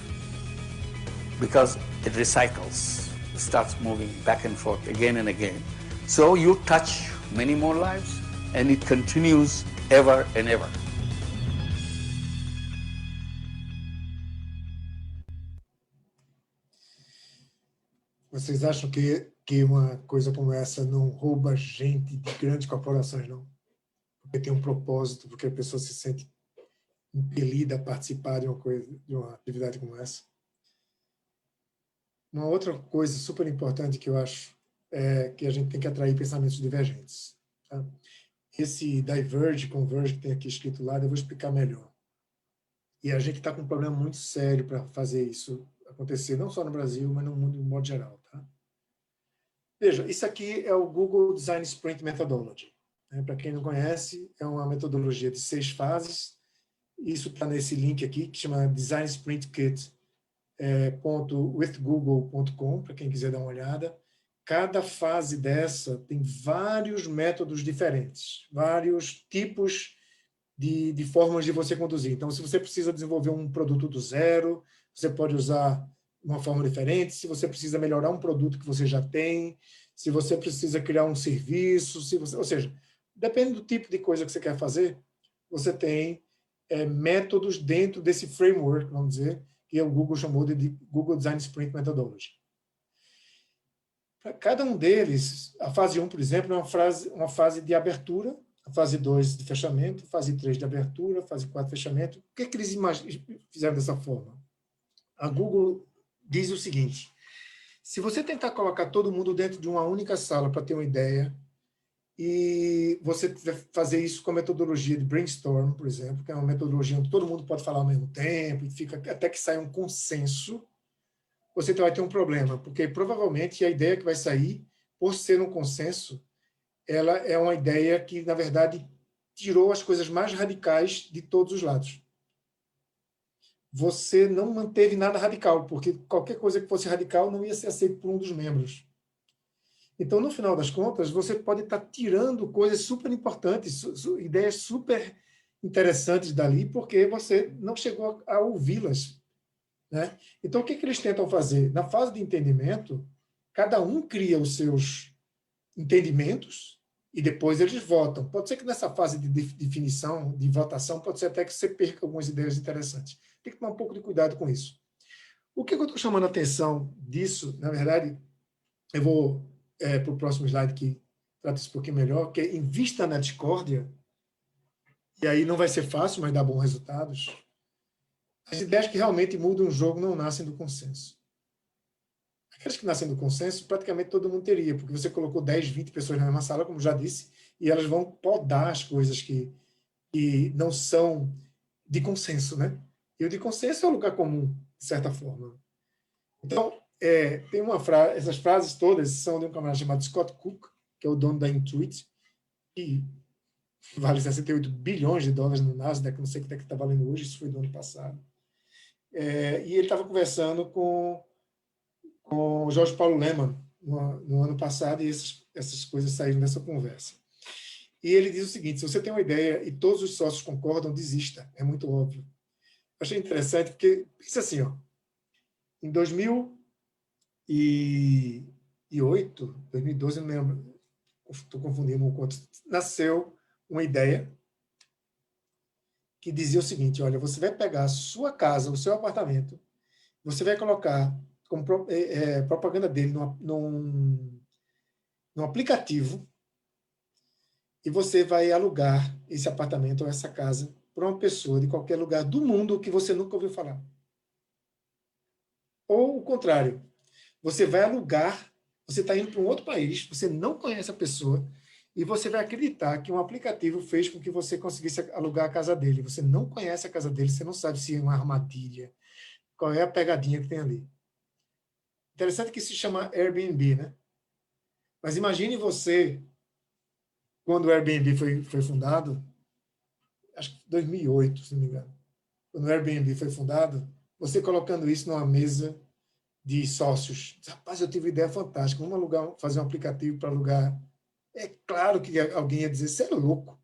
because it recycles. It starts moving back and forth again and again. So you touch many more lives and it continues ever and ever. Vocês acham que uma coisa como essa não rouba gente de grandes corporações, não? Porque tem um propósito, porque a pessoa se sente impelida a participar de uma atividade como essa. Uma outra coisa super importante que eu acho é que a gente tem que atrair pensamentos divergentes. Tá? Esse diverge, converge que tem aqui escrito lá, eu vou explicar melhor. E a gente está com um problema muito sério para fazer isso acontecer, não só no Brasil, mas no mundo de modo geral. Tá? Veja, isso aqui é o Google Design Sprint Methodology. Para quem não conhece, é uma metodologia de 6 fases. Isso está nesse link aqui, que chama Design Sprint Kit. .withgoogle.com, para quem quiser dar uma olhada. Cada fase dessa tem vários métodos diferentes, vários tipos de formas de você conduzir. Então, se você precisa desenvolver um produto do zero, você pode usar uma forma diferente. Se você precisa melhorar um produto que você já tem, se você precisa criar um serviço, ou seja, depende do tipo de coisa que você quer fazer, você tem métodos dentro desse framework, vamos dizer, que o Google chamou de Google Design Sprint Methodology. Para cada um deles, a fase 1, por exemplo, é uma fase de abertura, a fase 2 de fechamento, a fase 3 de abertura, a fase 4 de fechamento. Por que eles fizeram dessa forma? A Google diz o seguinte: se você tentar colocar todo mundo dentro de uma única sala para ter uma ideia, e você fazer isso com a metodologia de brainstorm, por exemplo, que é uma metodologia onde todo mundo pode falar ao mesmo tempo, e fica até que saia um consenso, você vai ter um problema, porque provavelmente a ideia que vai sair, por ser um consenso, ela é uma ideia que, na verdade, tirou as coisas mais radicais de todos os lados. Você não manteve nada radical, porque qualquer coisa que fosse radical não ia ser aceito por um dos membros. Então, no final das contas, você pode estar tirando coisas super importantes, ideias super interessantes dali, porque você não chegou a ouvi-las, né? Então, o que eles tentam fazer? Na fase de entendimento, cada um cria os seus entendimentos e depois eles votam. Pode ser que nessa fase de definição, de votação, pode ser até que você perca algumas ideias interessantes. Tem que tomar um pouco de cuidado com isso. O que eu estou chamando a atenção disso, na verdade, eu vou para o próximo slide que trata isso um pouquinho melhor, que é invista na discórdia, e aí não vai ser fácil, mas dá bons resultados. As ideias que realmente mudam o jogo não nascem do consenso. Aquelas que nascem do consenso, praticamente todo mundo teria, porque você colocou 10, 20 pessoas na mesma sala, como já disse, e elas vão podar as coisas que não são de consenso, né? E o de consenso é o lugar comum, de certa forma. Então, tem uma frase, essas frases todas são de um camarada chamado Scott Cook, que é o dono da Intuit, que vale 68 bilhões de dólares no Nasdaq, não sei quanto é que está valendo hoje, isso foi do ano passado. E ele estava conversando com o Jorge Paulo Lemann no ano passado, e essas coisas saíram dessa conversa. E ele diz o seguinte: se você tem uma ideia e todos os sócios concordam, desista. É muito óbvio. Eu achei interessante, porque, pensa assim, ó, em 2008, 2012, não lembro, estou confundindo um conto, nasceu uma ideia que dizia o seguinte: olha, você vai pegar a sua casa, o seu apartamento, você vai colocar como propaganda dele num aplicativo, e você vai alugar esse apartamento ou essa casa para uma pessoa de qualquer lugar do mundo que você nunca ouviu falar. Ou o contrário, você vai alugar, você está indo para um outro país, você não conhece a pessoa, e você vai acreditar que um aplicativo fez com que você conseguisse alugar a casa dele. Você não conhece a casa dele, você não sabe se é uma armadilha, qual é a pegadinha que tem ali. Interessante que se chama Airbnb, né? Mas imagine você, quando o Airbnb foi fundado, acho que 2008, se não me engano, quando o Airbnb foi fundado, você colocando isso numa mesa de sócios. Rapaz, eu tive uma ideia fantástica, vamos fazer um aplicativo para alugar. É claro que alguém ia dizer: você é louco.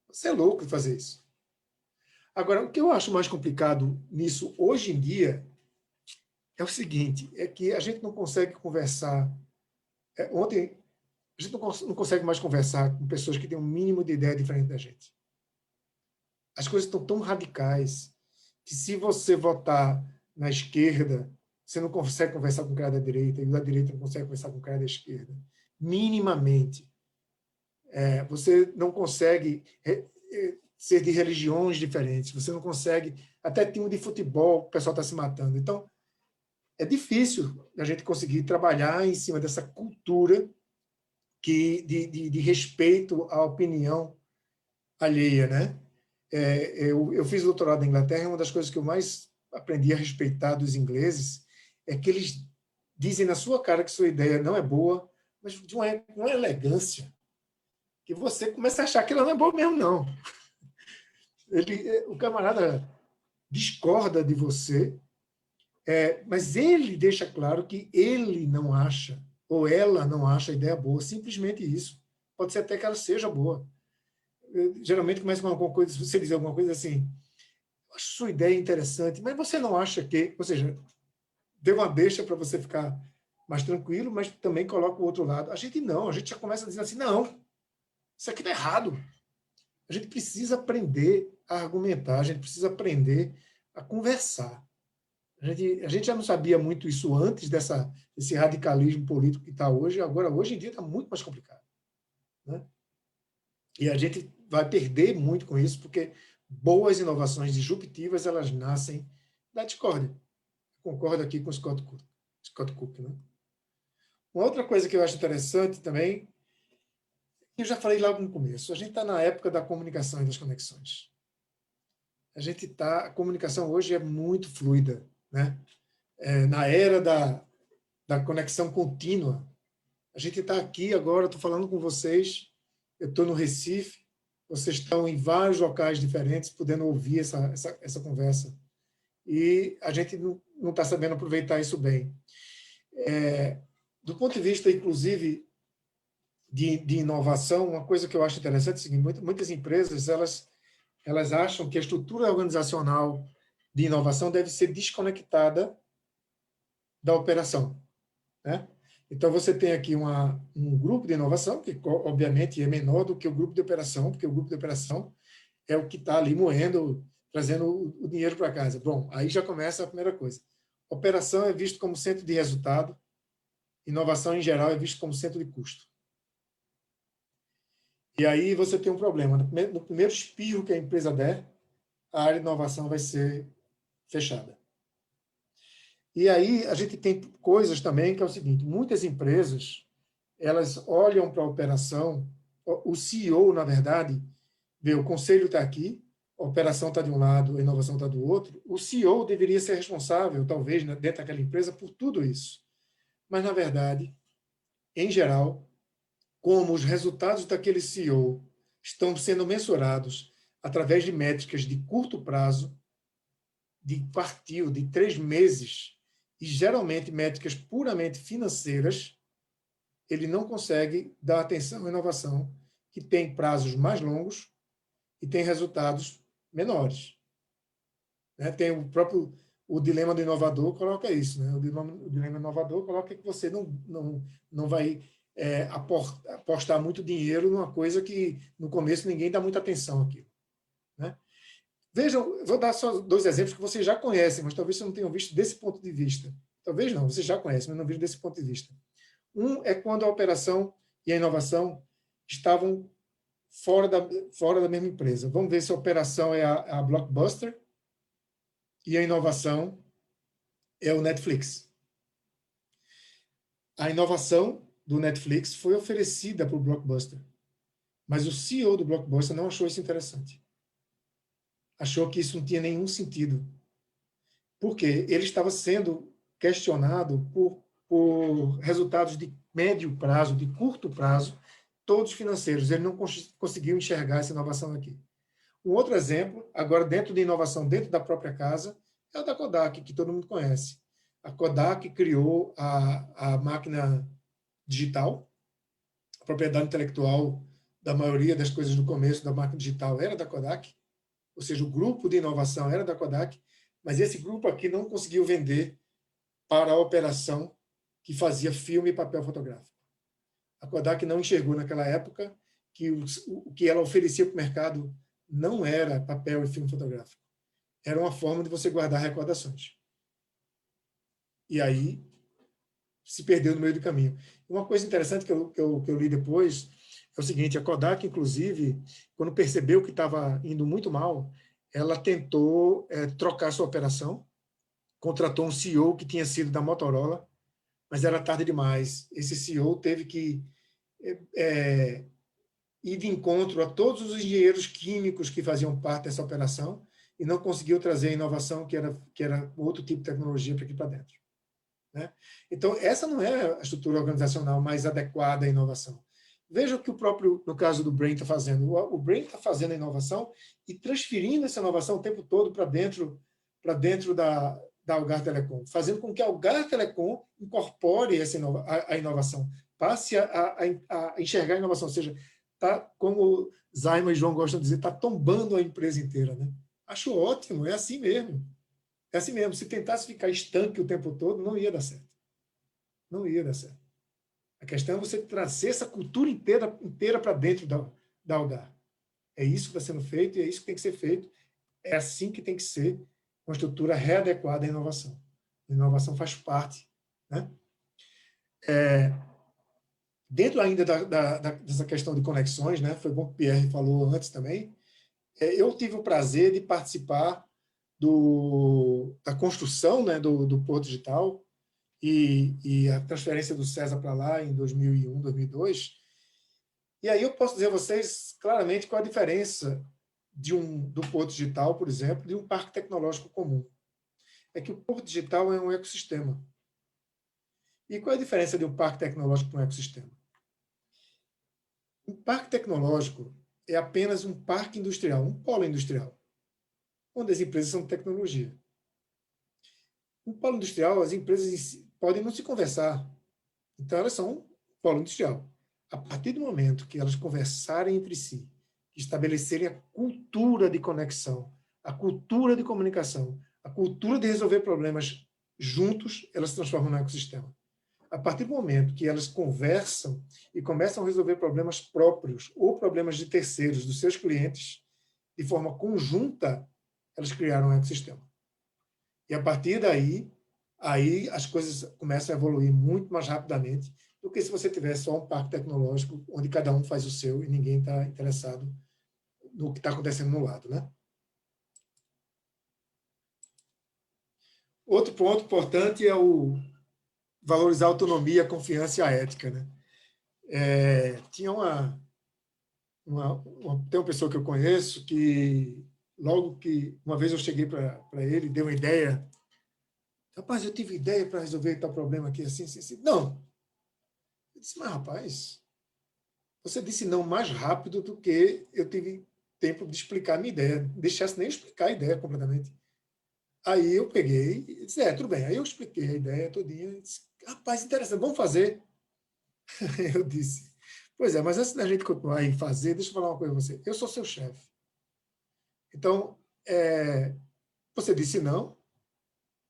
Você é louco de fazer isso. Agora, o que eu acho mais complicado nisso hoje em dia é o seguinte, é que a gente não consegue conversar. Ontem, a gente não consegue mais conversar com pessoas que têm um mínimo de ideia diferente da gente. As coisas estão tão radicais que, se você votar na esquerda, você não consegue conversar com o cara da direita, e o da direita não consegue conversar com o cara da esquerda. Minimamente. Você não consegue ser de religiões diferentes, você não consegue, até time de futebol, o pessoal está se matando. Então, é difícil a gente conseguir trabalhar em cima dessa cultura de respeito à opinião alheia, né? Eu fiz doutorado na Inglaterra, e uma das coisas que eu mais aprendi a respeitar dos ingleses é que eles dizem na sua cara que sua ideia não é boa, mas de uma elegância, que você começa a achar que ela não é boa mesmo, não. O camarada discorda de você, mas ele deixa claro que ele não acha, ou ela não acha a ideia boa, simplesmente isso. Pode ser até que ela seja boa. Geralmente começa com alguma coisa, você diz alguma coisa assim: acho sua ideia interessante, mas você não acha que... Ou seja, deu uma deixa para você ficar mais tranquilo, mas também coloca o outro lado. A gente já começa dizendo assim: não, isso aqui está errado. A gente precisa aprender a argumentar, a gente precisa aprender a conversar. A gente já não sabia muito isso antes desse radicalismo político que está hoje, agora, hoje em dia, está muito mais complicado, né? E a gente vai perder muito com isso, porque boas inovações disruptivas, elas nascem da discórdia. Concordo aqui com o Scott Cook, né? Uma outra coisa que eu acho interessante também, eu já falei logo no começo, a gente está na época da comunicação e das conexões. A comunicação hoje é muito fluida, né? Na era da conexão contínua. A gente está aqui agora, estou falando com vocês, eu estou no Recife, vocês estão em vários locais diferentes, podendo ouvir essa conversa. E a gente não está sabendo aproveitar isso bem. Do ponto de vista, inclusive, de inovação, uma coisa que eu acho interessante é o seguinte: muitas empresas elas acham que a estrutura organizacional de inovação deve ser desconectada da operação, né? Então, você tem aqui um grupo de inovação, que obviamente é menor do que o grupo de operação, porque o grupo de operação é o que está ali moendo, trazendo o dinheiro para casa. Bom, aí já começa a primeira coisa. Operação é visto como centro de resultado, inovação, em geral, é visto como centro de custo. E aí você tem um problema. No primeiro espirro que a empresa der, a área de inovação vai ser fechada. E aí a gente tem coisas também que é o seguinte: muitas empresas, elas olham para a operação, o CEO, na verdade, vê, o conselho está aqui, a operação está de um lado, a inovação está do outro. O CEO deveria ser responsável, talvez, dentro daquela empresa, por tudo isso. Mas, na verdade, em geral, como os resultados daquele CEO estão sendo mensurados através de métricas de curto prazo, de quartil, de 3 meses, e geralmente métricas puramente financeiras, ele não consegue dar atenção à inovação, que tem prazos mais longos e tem resultados menores. Né? Tem o dilema do inovador, coloca isso. Né? O dilema do inovador coloca que você não vai apostar muito dinheiro numa coisa que, no começo, ninguém dá muita atenção àquilo. Né? Vejam, vou dar só 2 exemplos que vocês já conhecem, mas talvez vocês não tenham visto desse ponto de vista. Talvez não, vocês já conhecem, mas não viram desse ponto de vista. Um é quando a operação e a inovação estavam fora da mesma empresa. Vamos ver se a operação é a Blockbuster e a inovação é o Netflix. A inovação do Netflix foi oferecida para o Blockbuster, mas o CEO do Blockbuster não achou isso interessante. Achou que isso não tinha nenhum sentido. Porque ele estava sendo questionado por resultados de médio prazo, de curto prazo, todos financeiros. Ele não conseguiu enxergar essa inovação aqui. Um outro exemplo, agora dentro de inovação, dentro da própria casa, é o da Kodak, que todo mundo conhece. A Kodak criou a máquina digital, a propriedade intelectual da maioria das coisas do começo da máquina digital era da Kodak, ou seja, o grupo de inovação era da Kodak, mas esse grupo aqui não conseguiu vender para a operação que fazia filme e papel fotográfico. A Kodak não enxergou naquela época que o que ela oferecia para o mercado não era papel e filme fotográfico. Era uma forma de você guardar recordações. E aí se perdeu no meio do caminho. Uma coisa interessante que eu li depois é o seguinte: a Kodak, inclusive, quando percebeu que estava indo muito mal, ela tentou trocar sua operação, contratou um CEO que tinha sido da Motorola, mas era tarde demais. Esse CEO teve que ir de encontro a todos os engenheiros químicos que faziam parte dessa operação e não conseguiu trazer a inovação, que era outro tipo de tecnologia para aqui para dentro. Né? Então, essa não é a estrutura organizacional mais adequada à inovação. Veja o que o próprio, no caso do Brain, está fazendo. O Brain está fazendo a inovação e transferindo essa inovação o tempo todo para dentro da Algar Telecom, fazendo com que a Algar Telecom incorpore a inovação, passe a enxergar a inovação, ou seja, tá, como Zaima e João gostam de dizer, está tombando a empresa inteira. Né? Acho ótimo, é assim mesmo. É assim mesmo, se tentasse ficar estanque o tempo todo, não ia dar certo. Não ia dar certo. A questão é você trazer essa cultura inteira para dentro da Algar. É isso que está sendo feito e é isso que tem que ser feito. É assim que tem que ser uma estrutura readequada à inovação. A inovação faz parte. Né? Dentro ainda dessa questão de conexões, né? Foi bom que o Pierre falou antes também, eu tive o prazer de participar da construção, né, do Porto Digital e a transferência do César para lá em 2001, 2002. E aí eu posso dizer a vocês claramente qual a diferença do Porto Digital, por exemplo, de um parque tecnológico comum. É que o Porto Digital é um ecossistema. E qual é a diferença de um parque tecnológico para um ecossistema? Um parque tecnológico é apenas um parque industrial, um polo industrial, onde as empresas são de tecnologia. No polo industrial, as empresas podem não se conversar. Então, elas são um polo industrial. A partir do momento que elas conversarem entre si, estabelecerem a cultura de conexão, a cultura de comunicação, a cultura de resolver problemas juntos, elas se transformam no ecossistema. A partir do momento que elas conversam e começam a resolver problemas próprios ou problemas de terceiros, dos seus clientes, de forma conjunta, elas criaram um ecossistema. E a partir daí, aí as coisas começam a evoluir muito mais rapidamente do que se você tiver só um parque tecnológico onde cada um faz o seu e ninguém está interessado no que está acontecendo no lado, né? Outro ponto importante é o valorizar a autonomia, a confiança e a ética, né? Tinha tem uma pessoa que eu conheço que, logo que uma vez eu cheguei para ele, dei uma ideia. Rapaz, eu tive ideia para resolver tal problema aqui, assim, assim, assim. Não. Eu disse, mas rapaz, você disse não mais rápido do que eu tive tempo de explicar a minha ideia. Deixasse nem explicar a ideia completamente. Aí eu peguei e disse, tudo bem. Aí eu expliquei a ideia todinha e disse, rapaz, interessante, vamos fazer. Eu disse, pois é, mas antes da gente continuar em fazer, deixa eu falar uma coisa para você. Eu sou seu chefe. Então, você disse não,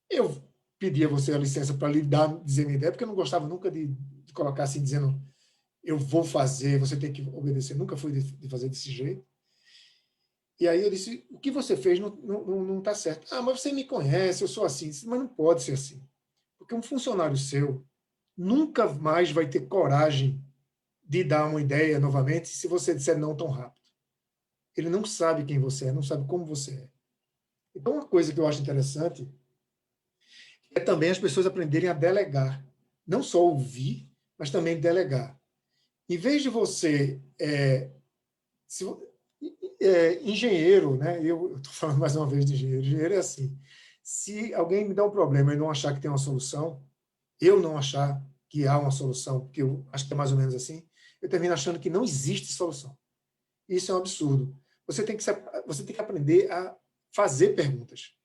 eu pedi a você a licença para lhe dizer minha ideia, porque eu não gostava nunca de colocar assim, dizendo, eu vou fazer, você tem que obedecer. Nunca fui de fazer desse jeito. E aí eu disse, o que você fez não está certo. Ah, mas você me conhece, eu sou assim. Eu disse, mas não pode ser assim. Porque um funcionário seu nunca mais vai ter coragem de dar uma ideia novamente se você disser não tão rápido. Ele não sabe quem você é, não sabe como você é. Então, uma coisa que eu acho interessante é também as pessoas aprenderem a delegar. Não só ouvir, mas também delegar. Em vez de você... engenheiro, né? Eu estou falando mais uma vez de engenheiro. Engenheiro é assim. Se alguém me dá um problema e não achar que tem uma solução, eu não achar que há uma solução, porque eu acho que é mais ou menos assim, eu termino achando que não existe solução. Isso é um absurdo. Você tem que aprender a fazer perguntas.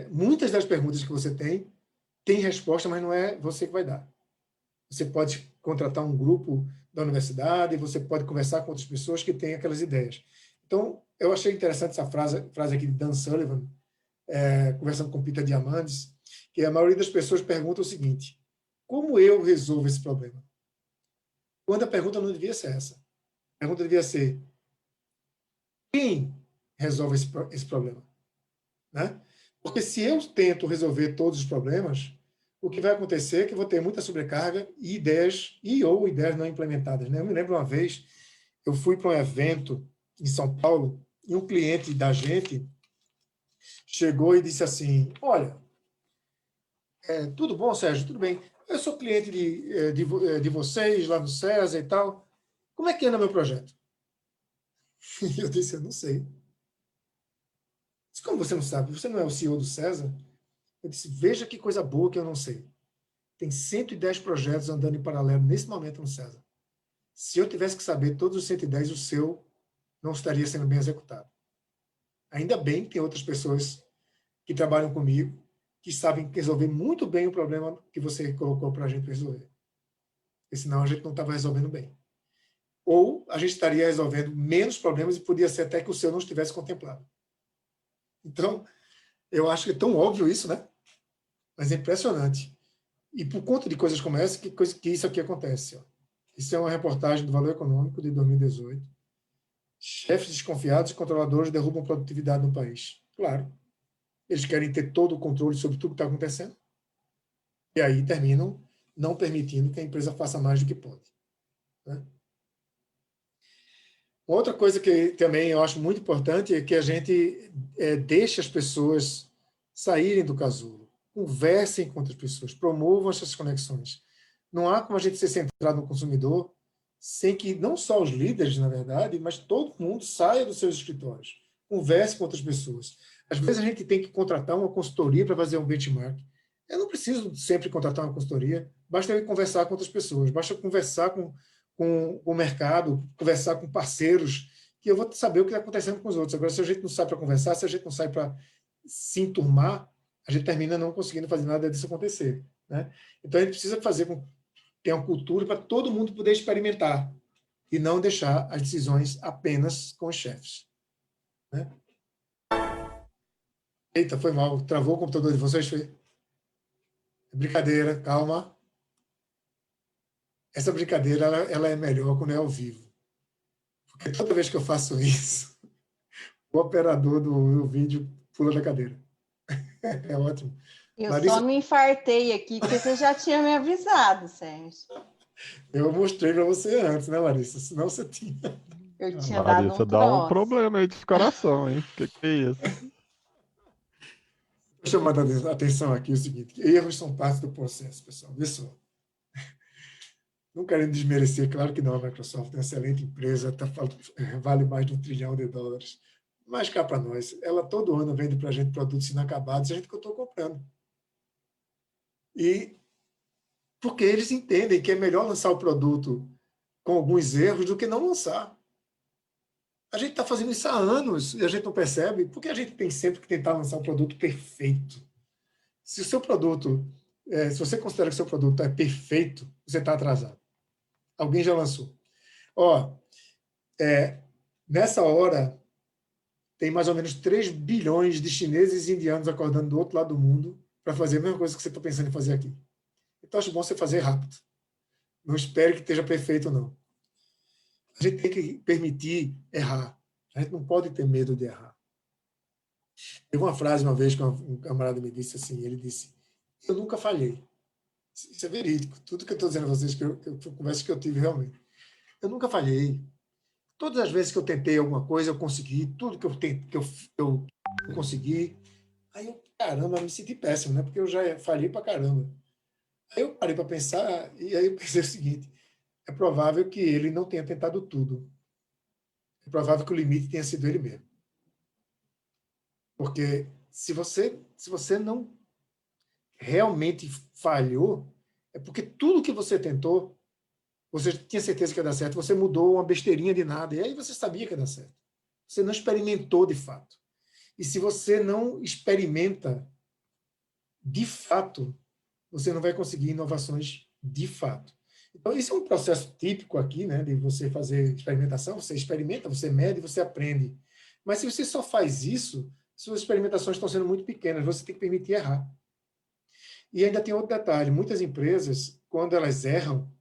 Muitas das perguntas que você tem resposta, mas não é você que vai dar. Você pode contratar um grupo da universidade, você pode conversar com outras pessoas que têm aquelas ideias. Então, eu achei interessante essa frase aqui de Dan Sullivan, conversando com Peter Diamandis, que a maioria das pessoas pergunta o seguinte, como eu resolvo esse problema? Quando a pergunta não devia ser essa. A pergunta devia ser, quem resolve esse problema? Né? Porque se eu tento resolver todos os problemas, o que vai acontecer é que eu vou ter muita sobrecarga e ideias não implementadas. Né? Eu me lembro uma vez, eu fui para um evento em São Paulo e um cliente da gente chegou e disse assim, olha, tudo bom, Sérgio? Tudo bem. Eu sou cliente de vocês lá no César e tal. Como é que anda meu projeto? E eu disse, eu não sei. Disse, como você não sabe? Você não é o CEO do César? Eu disse, veja que coisa boa que eu não sei. Tem 110 projetos andando em paralelo nesse momento no César. Se eu tivesse que saber todos os 110, o seu não estaria sendo bem executado. Ainda bem que tem outras pessoas que trabalham comigo, que sabem resolver muito bem o problema que você colocou para a gente resolver. Porque senão a gente não estava resolvendo bem. Ou a gente estaria resolvendo menos problemas e podia ser até que o seu não estivesse contemplado. Então, eu acho que é tão óbvio isso, né? Mas é impressionante. E por conta de coisas como essa, que isso aqui acontece. Ó. Isso é uma reportagem do Valor Econômico de 2018. Chefes desconfiados e controladores derrubam produtividade no país. Claro. Eles querem ter todo o controle sobre tudo que está acontecendo. E aí terminam não permitindo que a empresa faça mais do que pode. Né? Outra coisa que também eu acho muito importante é que a gente deixe as pessoas saírem do casulo, conversem com outras pessoas, promovam essas conexões. Não há como a gente ser centrado no consumidor sem que não só os líderes, na verdade, mas todo mundo saia dos seus escritórios, converse com outras pessoas. Às vezes a gente tem que contratar uma consultoria para fazer um benchmark. Eu não preciso sempre contratar uma consultoria, basta eu conversar com outras pessoas, basta eu conversar com o mercado, conversar com parceiros, que eu vou saber o que está acontecendo com os outros. Agora, se a gente não sai para conversar, se a gente não sai para se enturmar, a gente termina não conseguindo fazer nada disso acontecer. Né? Então, a gente precisa criar uma cultura para todo mundo poder experimentar e não deixar as decisões apenas com os chefes. Né? Eita, foi mal. Travou o computador de vocês? Foi? Brincadeira, calma. Essa brincadeira ela é melhor quando é ao vivo. Porque toda vez que eu faço isso, o operador do vídeo pula da cadeira. É ótimo. Eu Larissa, só não infartei aqui, porque você já tinha me avisado, Sérgio. eu mostrei para você antes, né, Larissa? Senão você tinha. Eu tinha dado Larissa, um dá um troço. problema aí de coração, hein? Que é isso? Estou chamando a atenção aqui o seguinte: erros são parte do processo, pessoal. Vê só. Não querendo desmerecer, claro que não, a Microsoft é uma excelente empresa, vale mais de $1 trilhão. Mas cá para nós, ela todo ano vende para a gente produtos inacabados, a gente que eu estou comprando. E porque eles entendem que é melhor lançar o produto com alguns erros do que não lançar. A gente está fazendo isso há anos e a gente não percebe, porque a gente tem sempre que tentar lançar um produto perfeito. Se o seu produto, se você considera que o seu produto é perfeito, você está atrasado. Alguém já lançou. Nessa hora, tem mais ou menos 3 bilhões de chineses e indianos acordando do outro lado do mundo para fazer a mesma coisa que você está pensando em fazer aqui. Então, acho bom você fazer rápido. Não espere que esteja perfeito, não. A gente tem que permitir errar. A gente não pode ter medo de errar. Teve uma frase uma vez que um camarada me disse assim, ele disse, eu nunca falhei. Isso é verídico. Tudo que eu estou dizendo a vocês, que eu conversa que eu tive realmente. Eu nunca falhei. Todas as vezes que eu tentei alguma coisa, eu consegui. Tudo que eu consegui. Aí eu, caramba, me senti péssimo, né? Porque eu já falhei pra caramba. Aí eu parei para pensar, e aí eu pensei o seguinte, é provável que ele não tenha tentado tudo. É provável que o limite tenha sido ele mesmo. Porque se você não realmente falhou, é porque tudo que você tentou, você tinha certeza que ia dar certo, você mudou uma besteirinha de nada, e aí você sabia que ia dar certo. Você não experimentou de fato. E se você não experimenta de fato, você não vai conseguir inovações de fato. Então, isso é um processo típico aqui, né, de você fazer experimentação, você experimenta, você mede, você aprende. Mas se você só faz isso, suas experimentações estão sendo muito pequenas, você tem que permitir errar. E ainda tem outro detalhe, muitas empresas, quando elas erram,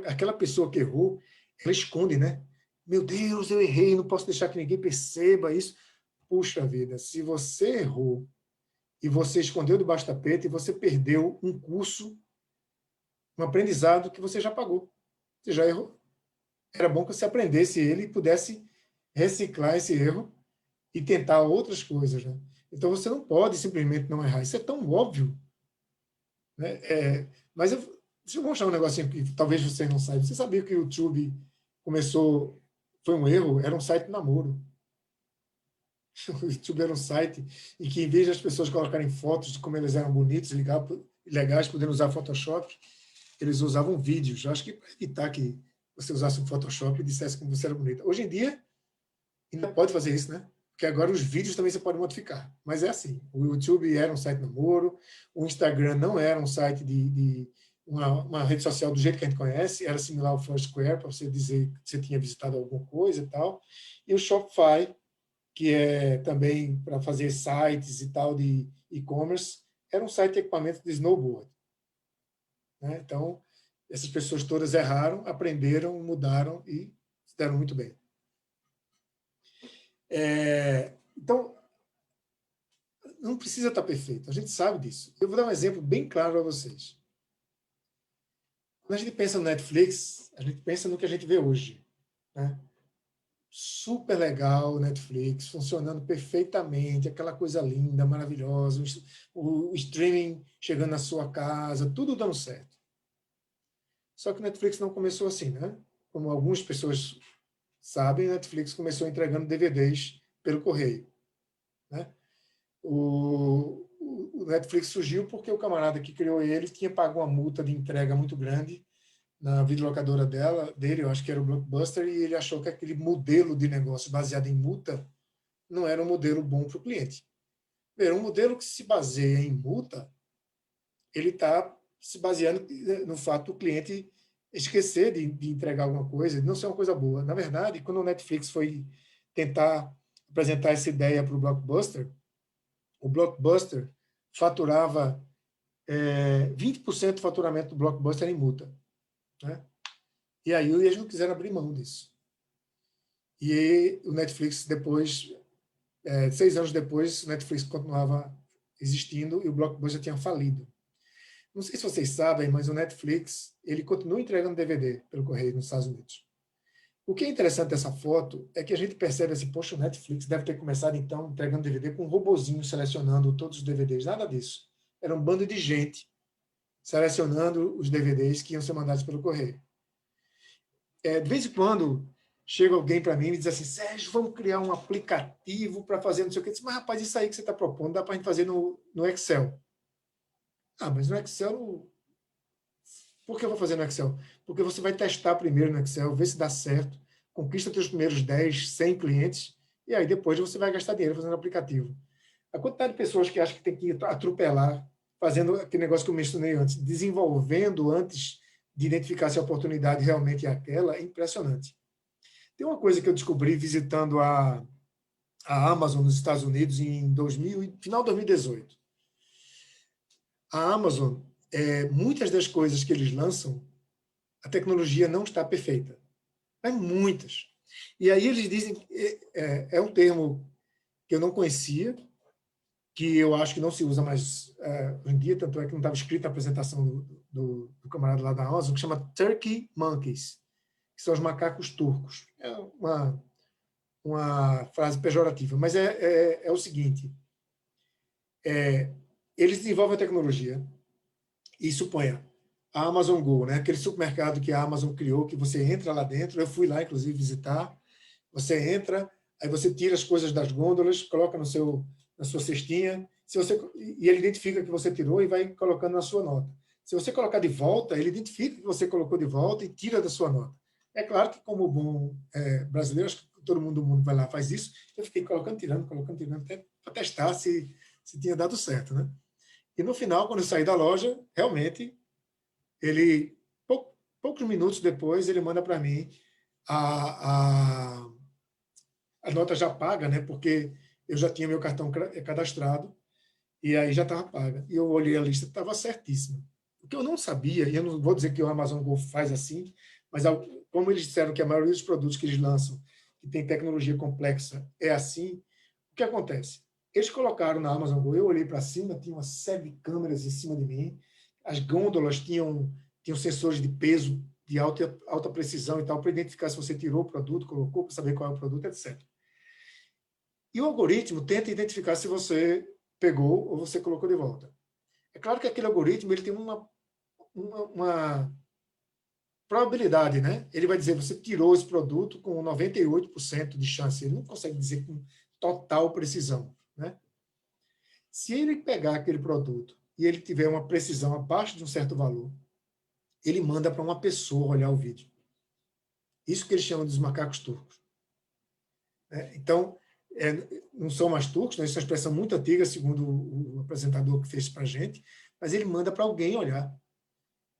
aquela pessoa que errou, ela esconde, né? Meu Deus, eu errei, não posso deixar que ninguém perceba isso. Puxa vida, se você errou e você escondeu debaixo do tapete, você perdeu um curso, um aprendizado que você já pagou. Você já errou. Era bom que você aprendesse ele e pudesse reciclar esse erro e tentar outras coisas, né? Então você não pode simplesmente não errar. Isso é tão óbvio, né? Mas deixa eu mostrar um negocinho que talvez vocês não saibam. Você sabia que o YouTube começou, foi um erro? Era um site de namoro. O YouTube era um site em que, em vez das pessoas colocarem fotos de como eles eram bonitos, legais, podendo usar Photoshop, eles usavam vídeos. Eu acho que para evitar que você usasse o Photoshop e dissesse como você era bonita. Hoje em dia, ainda pode fazer isso, né? Porque agora os vídeos também você pode modificar. Mas é assim, o YouTube era um site de namoro, o Instagram não era um site de uma rede social do jeito que a gente conhece, era similar ao Foursquare, para você dizer que você tinha visitado alguma coisa e tal. E o Shopify, que é também para fazer sites e tal de e-commerce, era um site de equipamento de snowboard. Né? Então, essas pessoas todas erraram, aprenderam, mudaram e se deram muito bem. Então, não precisa estar perfeito, a gente sabe disso. Eu vou dar um exemplo bem claro para vocês. Quando a gente pensa no Netflix, a gente pensa no que a gente vê hoje. Né? Super legal o Netflix, funcionando perfeitamente, aquela coisa linda, maravilhosa, o streaming chegando na sua casa, tudo dando certo. Só que o Netflix não começou assim, né? Como algumas pessoas sabem, a Netflix começou entregando DVDs pelo correio. Né? O Netflix surgiu porque o camarada que criou ele tinha pago uma multa de entrega muito grande na videolocadora dele, eu acho que era o Blockbuster, e ele achou que aquele modelo de negócio baseado em multa não era um modelo bom para o cliente. Um modelo que se baseia em multa, ele está se baseando no fato do cliente esquecer de entregar alguma coisa, não ser uma coisa boa. Na verdade, quando o Netflix foi tentar apresentar essa ideia para o Blockbuster faturava 20% do faturamento do Blockbuster em multa, né? E aí eles não quiseram abrir mão disso. E o Netflix depois, 6 anos depois, o Netflix continuava existindo e o Blockbuster tinha falido. Não sei se vocês sabem, mas o Netflix ele continua entregando DVD pelo correio nos Estados Unidos. O que é interessante dessa foto é que a gente percebe assim, poxa, o Netflix deve ter começado então entregando DVD com um robozinho selecionando todos os DVDs. Nada disso. Era um bando de gente selecionando os DVDs que iam ser mandados pelo correio. De vez em quando chega alguém para mim e diz assim, Sérgio, vamos criar um aplicativo para fazer não sei o que. Eu disse, mas rapaz, isso aí que você está propondo dá para a gente fazer no Excel. Ah, mas no Excel... Por que eu vou fazer no Excel? Porque você vai testar primeiro no Excel, ver se dá certo, conquista seus primeiros 10, 100 clientes, e aí depois você vai gastar dinheiro fazendo aplicativo. A quantidade de pessoas que acham que tem que atropelar, fazendo aquele negócio que eu mencionei antes, desenvolvendo antes de identificar se a oportunidade realmente é aquela, é impressionante. Tem uma coisa que eu descobri visitando a Amazon nos Estados Unidos em final de 2018. A Amazon, muitas das coisas que eles lançam, a tecnologia não está perfeita. Mas muitas. E aí eles dizem, é um termo que eu não conhecia, que eu acho que não se usa mais hoje em dia, tanto é que não estava escrito na apresentação do camarada lá da Amazon, que chama Turkey Monkeys, que são os macacos turcos. É uma frase pejorativa, mas é o seguinte, eles desenvolvem a tecnologia e suponha a Amazon Go, né? Aquele supermercado que a Amazon criou, que você entra lá dentro, eu fui lá, inclusive, visitar, você entra, aí você tira as coisas das gôndolas, coloca na sua cestinha, e ele identifica que você tirou e vai colocando na sua nota. Se você colocar de volta, ele identifica que você colocou de volta e tira da sua nota. É claro que, como bom brasileiro, acho que todo mundo do mundo vai lá faz isso, eu fiquei colocando, tirando, até para testar se tinha dado certo, né? E no final, quando eu saí da loja, realmente, ele, poucos minutos depois, ele manda para mim a nota já paga, né? Porque eu já tinha meu cartão cadastrado e aí já estava paga. E eu olhei a lista, estava certíssima. O que eu não sabia, e eu não vou dizer que o Amazon Go faz assim, mas como eles disseram que a maioria dos produtos que eles lançam, que tem tecnologia complexa, é assim, o que acontece? Eles colocaram na Amazon Go, eu olhei para cima, tinha uma série de câmeras em cima de mim, as gôndolas tinham sensores de peso de alta precisão e tal, para identificar se você tirou o produto, colocou, para saber qual é o produto, etc. E o algoritmo tenta identificar se você pegou ou você colocou de volta. É claro que aquele algoritmo ele tem uma probabilidade, né? Ele vai dizer, você tirou esse produto com 98% de chance. Ele não consegue dizer com total precisão, né? Se ele pegar aquele produto e ele tiver uma precisão abaixo de um certo valor, ele manda para uma pessoa olhar o vídeo. Isso que eles chamam dos macacos turcos. Então, não são mais turcos, né? Isso é uma expressão muito antiga, segundo o apresentador que fez para a gente, mas ele manda para alguém olhar.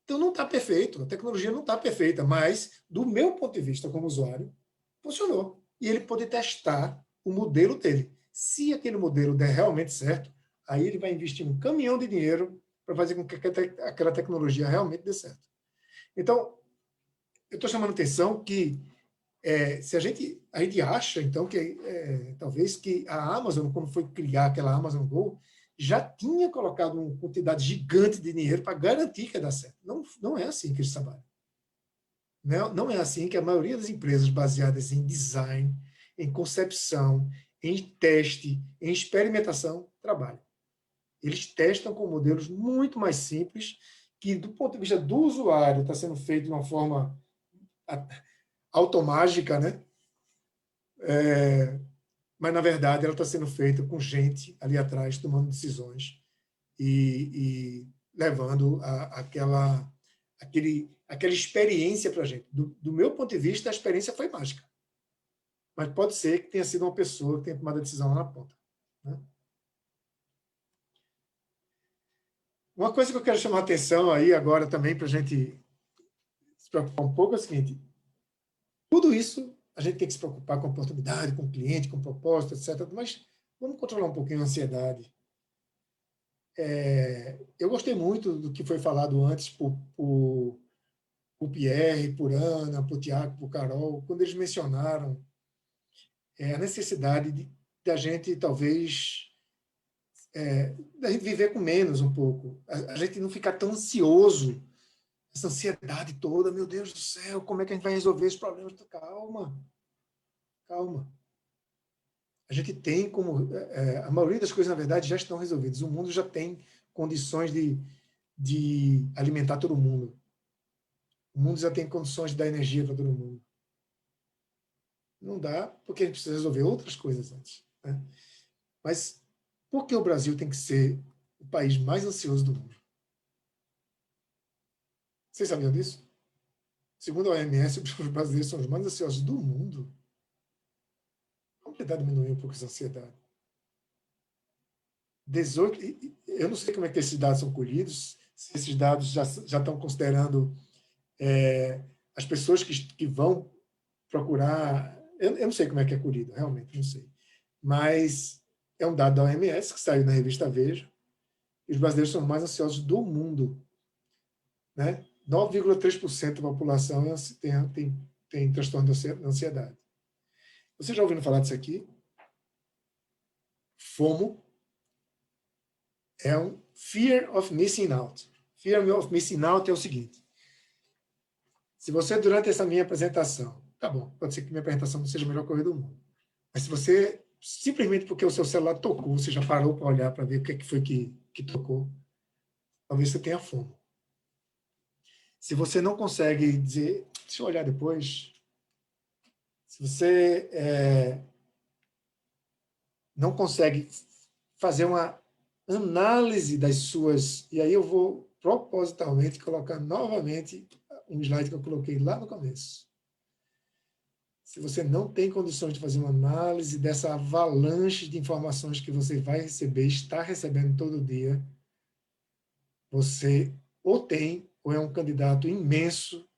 Então, não está perfeito, a tecnologia não está perfeita, mas, do meu ponto de vista como usuário, funcionou. E ele pode testar o modelo dele. Se aquele modelo der realmente certo, aí ele vai investir um caminhão de dinheiro para fazer com que aquela tecnologia realmente dê certo. Então, eu estou chamando a atenção que se a gente acha, então, que talvez que a Amazon, quando foi criar aquela Amazon Go, já tinha colocado uma quantidade gigante de dinheiro para garantir que ia dar certo. Não é assim que eles trabalham. Não é assim que a maioria das empresas baseadas em design, em concepção, em teste, em experimentação, trabalham. Eles testam com modelos muito mais simples, que, do ponto de vista do usuário, está sendo feito de uma forma automágica, né? Mas, na verdade, ela está sendo feita com gente ali atrás tomando decisões e levando aquela experiência para a gente. Do meu ponto de vista, a experiência foi mágica. Mas pode ser que tenha sido uma pessoa que tenha tomado a decisão lá na ponta, né? Uma coisa que eu quero chamar a atenção aí agora também, para a gente se preocupar um pouco, é o seguinte: tudo isso a gente tem que se preocupar com a oportunidade, com o cliente, com o propósito, etc. Mas vamos controlar um pouquinho a ansiedade. Eu gostei muito do que foi falado antes por Pierre, por Ana, por Tiago, por Carol, quando eles mencionaram a necessidade da gente, talvez, da gente viver com menos um pouco. A gente não ficar tão ansioso, essa ansiedade toda, meu Deus do céu, como é que a gente vai resolver esse problema? Calma, calma. A gente tem como... a maioria das coisas, na verdade, já estão resolvidas. O mundo já tem condições de alimentar todo mundo. O mundo já tem condições de dar energia para todo mundo. Não dá, porque a gente precisa resolver outras coisas antes, né? Mas por que o Brasil tem que ser o país mais ansioso do mundo? Vocês sabiam disso? Segundo a OMS, os brasileiros são os mais ansiosos do mundo. Vamos tentar diminuir um pouco essa ansiedade. 18, eu não sei como é que esses dados são colhidos, se esses dados já estão considerando as pessoas que vão procurar... Eu não sei como é que é colhido, realmente, não sei. Mas é um dado da OMS, que saiu na revista Veja, e os brasileiros são os mais ansiosos do mundo, né? 9,3% da população tem transtorno de ansiedade. Vocês já ouviram falar disso aqui? FOMO é um Fear of Missing Out. Fear of Missing Out é o seguinte: se você, durante essa minha apresentação, tá bom, pode ser que minha apresentação não seja a melhor coisa do mundo, mas se você, simplesmente porque o seu celular tocou, você já parou para olhar para ver o que foi que tocou, talvez você tenha FOMO. Se você não consegue dizer, deixa eu olhar depois, se você não consegue fazer uma análise das suas... E aí eu vou propositalmente colocar novamente um slide que eu coloquei lá no começo. Se você não tem condições de fazer uma análise dessa avalanche de informações que você vai receber, está recebendo todo dia, você ou tem, ou é um candidato imenso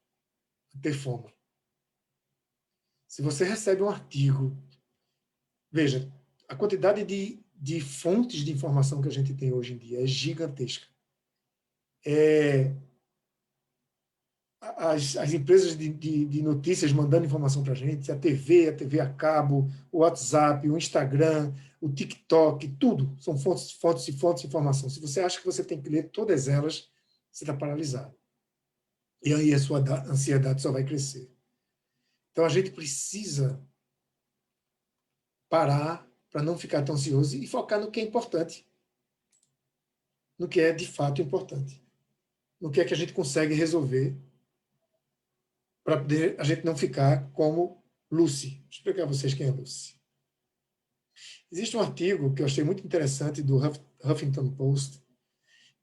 a ter FOMO. Se você recebe um artigo, veja, a quantidade de fontes de informação que a gente tem hoje em dia é gigantesca. As empresas de notícias mandando informação para a gente, a TV a cabo, o WhatsApp, o Instagram, o TikTok, tudo são fontes de informação. Se você acha que você tem que ler todas elas, você está paralisado. E aí a sua ansiedade só vai crescer. Então a gente precisa parar para não ficar tão ansioso e focar no que é importante, no que é de fato importante, no que é que a gente consegue resolver, para poder a gente não ficar como Lucy. Deixa eu explicar a vocês quem é Lucy. Existe um artigo que eu achei muito interessante do Huffington Post,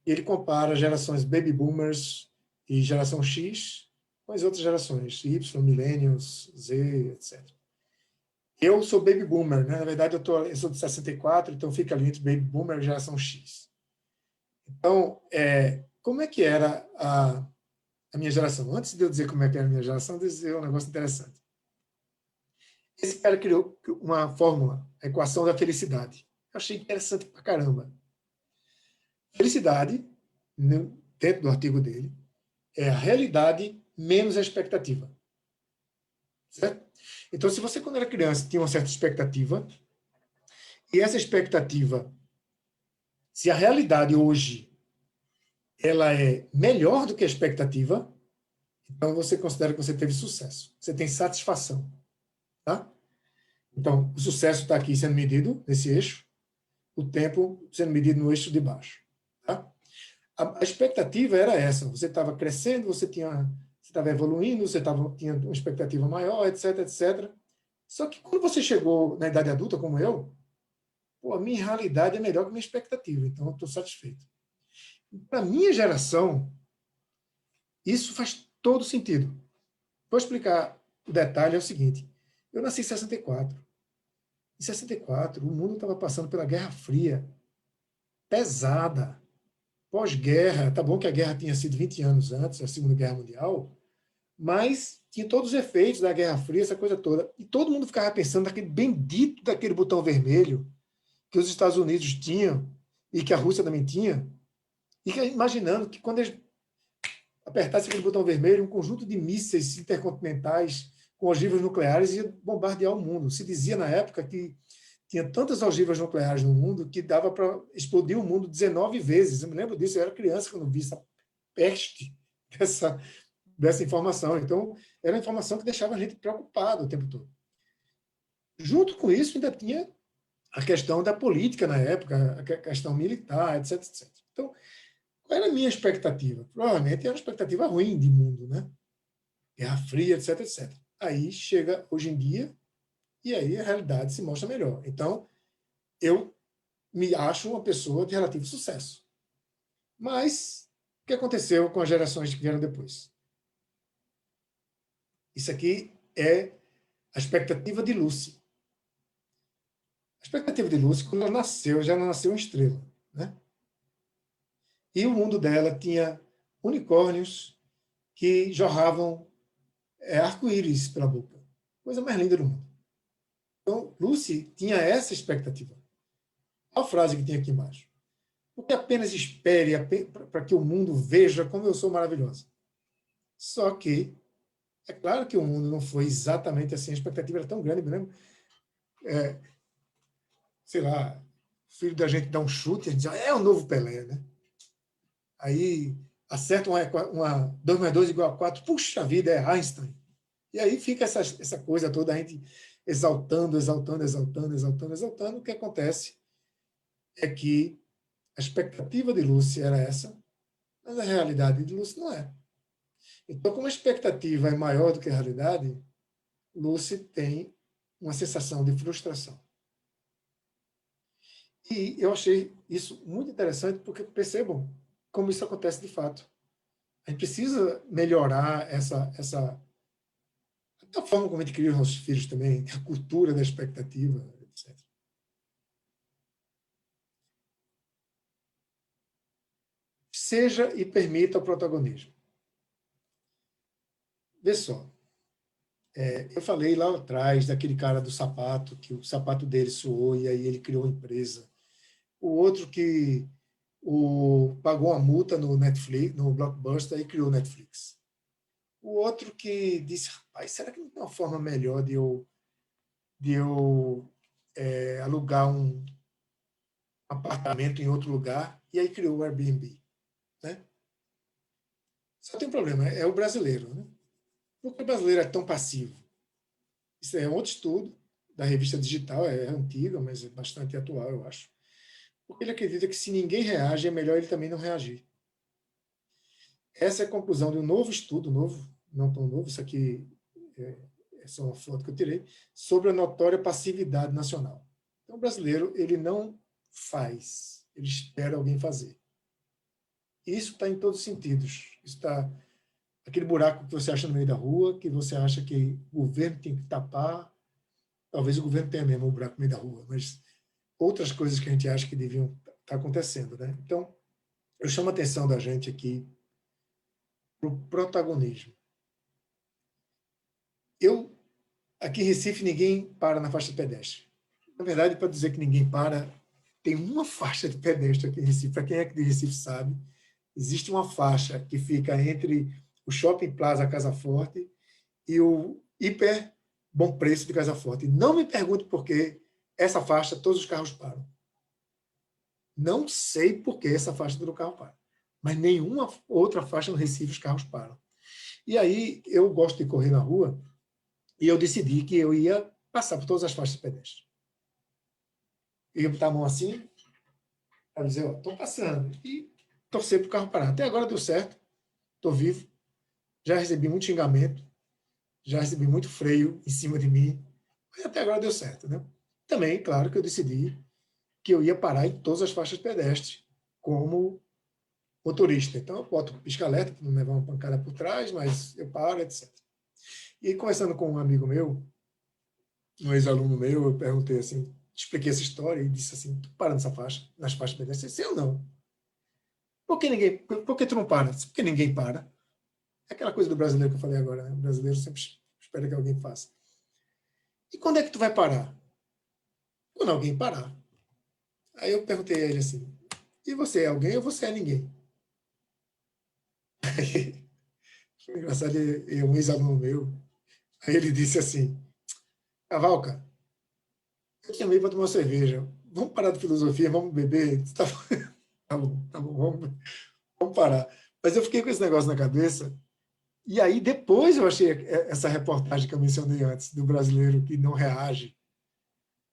e ele compara gerações Baby Boomers e geração X com as outras gerações, Y, Millennials, Z, etc. Eu sou Baby Boomer, né? Na verdade eu sou de 64, então fica ali entre Baby Boomer e geração X. Então, como é que era a minha geração? Antes de eu dizer como é que era a minha geração, eu vou dizer um negócio interessante. Esse cara criou uma fórmula, a equação da felicidade. Eu achei interessante pra caramba. Felicidade, dentro do artigo dele, é a realidade menos a expectativa. Certo? Então, se você, quando era criança, tinha uma certa expectativa, e essa expectativa, se a realidade hoje ela é melhor do que a expectativa, então você considera que você teve sucesso. Você tem satisfação. Tá? Então, o sucesso está aqui sendo medido nesse eixo, o tempo sendo medido no eixo de baixo. Tá? A expectativa era essa. Você estava crescendo, você estava evoluindo, você tinha uma expectativa maior, etc, etc. Só que quando você chegou na idade adulta, como eu, a minha realidade é melhor que a minha expectativa, então eu estou satisfeito. Para a minha geração, isso faz todo sentido. Vou explicar o detalhe, é o seguinte. Eu nasci em 64. Em 64, o mundo estava passando pela Guerra Fria, pesada. pós-guerra, tá bom que a guerra tinha sido 20 anos antes, a Segunda Guerra Mundial, mas tinha todos os efeitos da Guerra Fria, essa coisa toda. E todo mundo ficava pensando naquele bendito daquele botão vermelho que os Estados Unidos tinham e que a Rússia também tinha, e imaginando que quando eles apertassem aquele botão vermelho, um conjunto de mísseis intercontinentais com ogivas nucleares ia bombardear o mundo. Se dizia na época que tinha tantas ogivas nucleares no mundo que dava para explodir o mundo 19 vezes. Eu me lembro disso, eu era criança quando vi essa peste dessa informação. Então, era uma informação que deixava a gente preocupado o tempo todo. Junto com isso, ainda tinha a questão da política na época, a questão militar, etc, etc. Então, qual era a minha expectativa? Provavelmente era uma expectativa ruim de mundo, né? Guerra Fria, etc, etc. Aí chega hoje em dia e aí a realidade se mostra melhor. Então, eu me acho uma pessoa de relativo sucesso. Mas o que aconteceu com as gerações que vieram depois? Isso aqui é a expectativa de Lucy. A expectativa de Lucy, quando ela nasceu, já nasceu uma estrela, né? E o mundo dela tinha unicórnios que jorravam arco-íris pela boca. Coisa mais linda do mundo. Então, Lucy tinha essa expectativa. Olha a frase que tem aqui embaixo. Porque apenas espere para que o mundo veja como eu sou maravilhosa. Só que, é claro que o mundo não foi exatamente assim, a expectativa era tão grande, mesmo. Sei lá, o filho da gente dá um chute e diz, é o novo Pelé, né? Aí acerta 2 mais 2 igual a 4, puxa vida, é Einstein. E aí fica essa coisa toda, a gente exaltando. O que acontece é que a expectativa de Lucy era essa, mas a realidade de Lucy não é. Então, como a expectativa é maior do que a realidade, Lucy tem uma sensação de frustração. E eu achei isso muito interessante, porque percebam como isso acontece de fato. A gente precisa melhorar a forma como a gente cria os nossos filhos também, a cultura da expectativa, etc. Seja e permita o protagonismo. Vê só, eu falei lá atrás daquele cara do sapato, que o sapato dele suou e aí ele criou uma empresa. O outro que pagou uma multa no Netflix, no Blockbuster e criou o Netflix. O outro que disse, rapaz, será que não tem uma forma melhor de eu alugar um apartamento em outro lugar? E aí criou o Airbnb. Né? Só tem um problema, é o brasileiro. Né? Por que o brasileiro é tão passivo? Isso é outro estudo da revista digital, é antiga, mas é bastante atual, eu acho. Porque ele acredita que se ninguém reage, é melhor ele também não reagir. Essa é a conclusão de um novo estudo, não tão novo, isso aqui é só uma foto que eu tirei, sobre a notória passividade nacional. Então, o brasileiro, ele não faz, ele espera alguém fazer. Isso está em todos os sentidos. Isso está aquele buraco que você acha no meio da rua, que você acha que o governo tem que tapar. Talvez o governo tenha mesmo um buraco no meio da rua, mas outras coisas que a gente acha que deviam estar acontecendo. Né? Então, eu chamo a atenção da gente aqui para o protagonismo. Aqui em Recife, ninguém para na faixa de pedestre. Na verdade, para dizer que ninguém para, tem uma faixa de pedestre aqui em Recife. Para quem é de Recife sabe, existe uma faixa que fica entre o Shopping Plaza Casa Forte e o Hiper Bom Preço de Casa Forte. Não me pergunte por que essa faixa todos os carros param. Não sei por que essa faixa todo carro para. Mas nenhuma outra faixa no Recife os carros param. E aí eu gosto de correr na rua e eu decidi que eu ia passar por todas as faixas de pedestre. Eu ia botar a mão assim, para dizer, estou passando. E torcer para o carro parar. Até agora deu certo, estou vivo, já recebi muito xingamento, já recebi muito freio em cima de mim, mas até agora deu certo. Né? Também, claro, que eu decidi que eu ia parar em todas as faixas pedestres, como motorista. Então, eu boto pisca-alerta para não levar uma pancada por trás, mas eu paro, etc. E conversando com um amigo meu, um ex-aluno meu, eu perguntei assim, expliquei essa história e disse assim, tu para nessa faixa, nas faixas pedestres? Eu disse, eu não. Por que tu não para? Porque ninguém para. É aquela coisa do brasileiro que eu falei agora, né? O brasileiro sempre espera que alguém faça. E quando é que tu vai parar? Quando alguém parar. Aí eu perguntei a ele assim, e você é alguém ou você é ninguém? Aí, foi engraçado, um ex-aluno meu, aí ele disse assim, Cavalca, eu te chamei para tomar uma cerveja, vamos parar de filosofia, vamos beber? Tá bom, vamos parar. Mas eu fiquei com esse negócio na cabeça, e aí depois eu achei essa reportagem que eu mencionei antes, do brasileiro que não reage.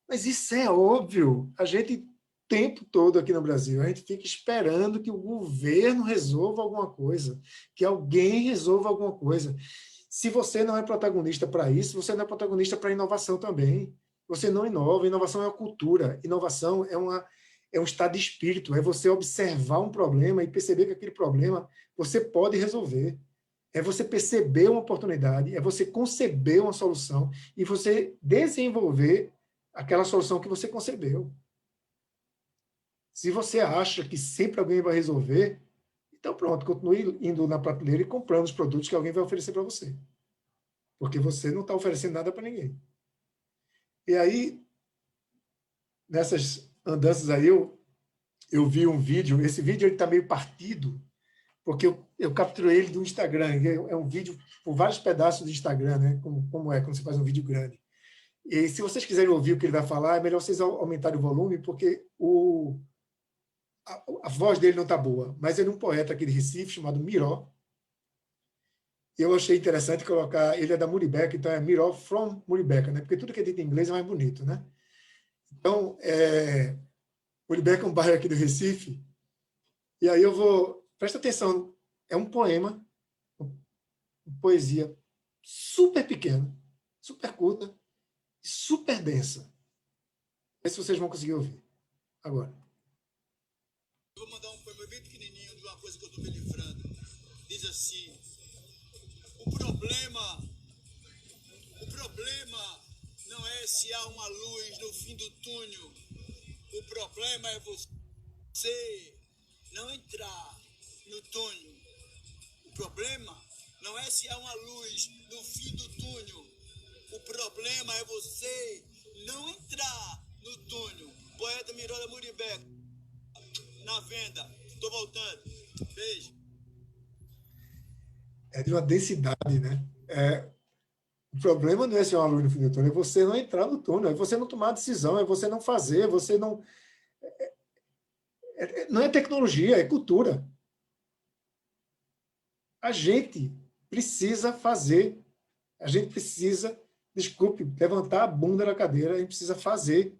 Mas isso é óbvio, a gente o tempo todo aqui no Brasil, a gente fica esperando que o governo resolva alguma coisa, que alguém resolva alguma coisa. Se você não é protagonista para isso, você não é protagonista para a inovação também. Você não inova, inovação é uma cultura, inovação é um estado de espírito, é você observar um problema e perceber que aquele problema você pode resolver. É você perceber uma oportunidade, é você conceber uma solução e você desenvolver aquela solução que você concebeu. Se você acha que sempre alguém vai resolver, então pronto, continue indo na prateleira e comprando os produtos que alguém vai oferecer para você. Porque você não está oferecendo nada para ninguém. E aí, nessas andanças aí, eu vi um vídeo, esse vídeo está meio partido, porque eu capturei ele do Instagram, é um vídeo por vários pedaços do Instagram, né? Como é quando você faz um vídeo grande. E se vocês quiserem ouvir o que ele vai falar, é melhor vocês aumentarem o volume, porque a voz dele não está boa. Mas ele é um poeta aqui de Recife, chamado Miró. Eu achei interessante colocar, ele é da Muribeca, então é Miró from Muribeca, né? Porque tudo que é dito em inglês é mais bonito, né? Então, Muribeca é um bairro aqui do Recife, e aí presta atenção, é um poema, uma poesia super pequena, super curta, super densa. Vê se vocês vão conseguir ouvir. Agora. Eu vou mandar um poema bem pequenininho de uma coisa que eu estou me livrando. Diz assim, o problema não é se há uma luz no fim do túnel. O problema é você não entrar no túnel. O problema não é se há uma luz no fim do túnel. O problema é você não entrar no túnel. Poeta Miró da Muribeca. Na venda. Estou voltando. Beijo. É de uma densidade, né? O problema não é ser um aluno no fim do túnel, é você não entrar no túnel, é você não tomar decisão, é você não fazer, você não... Não é tecnologia, é cultura. A gente precisa fazer, a gente precisa, desculpe, levantar a bunda da cadeira, a gente precisa fazer.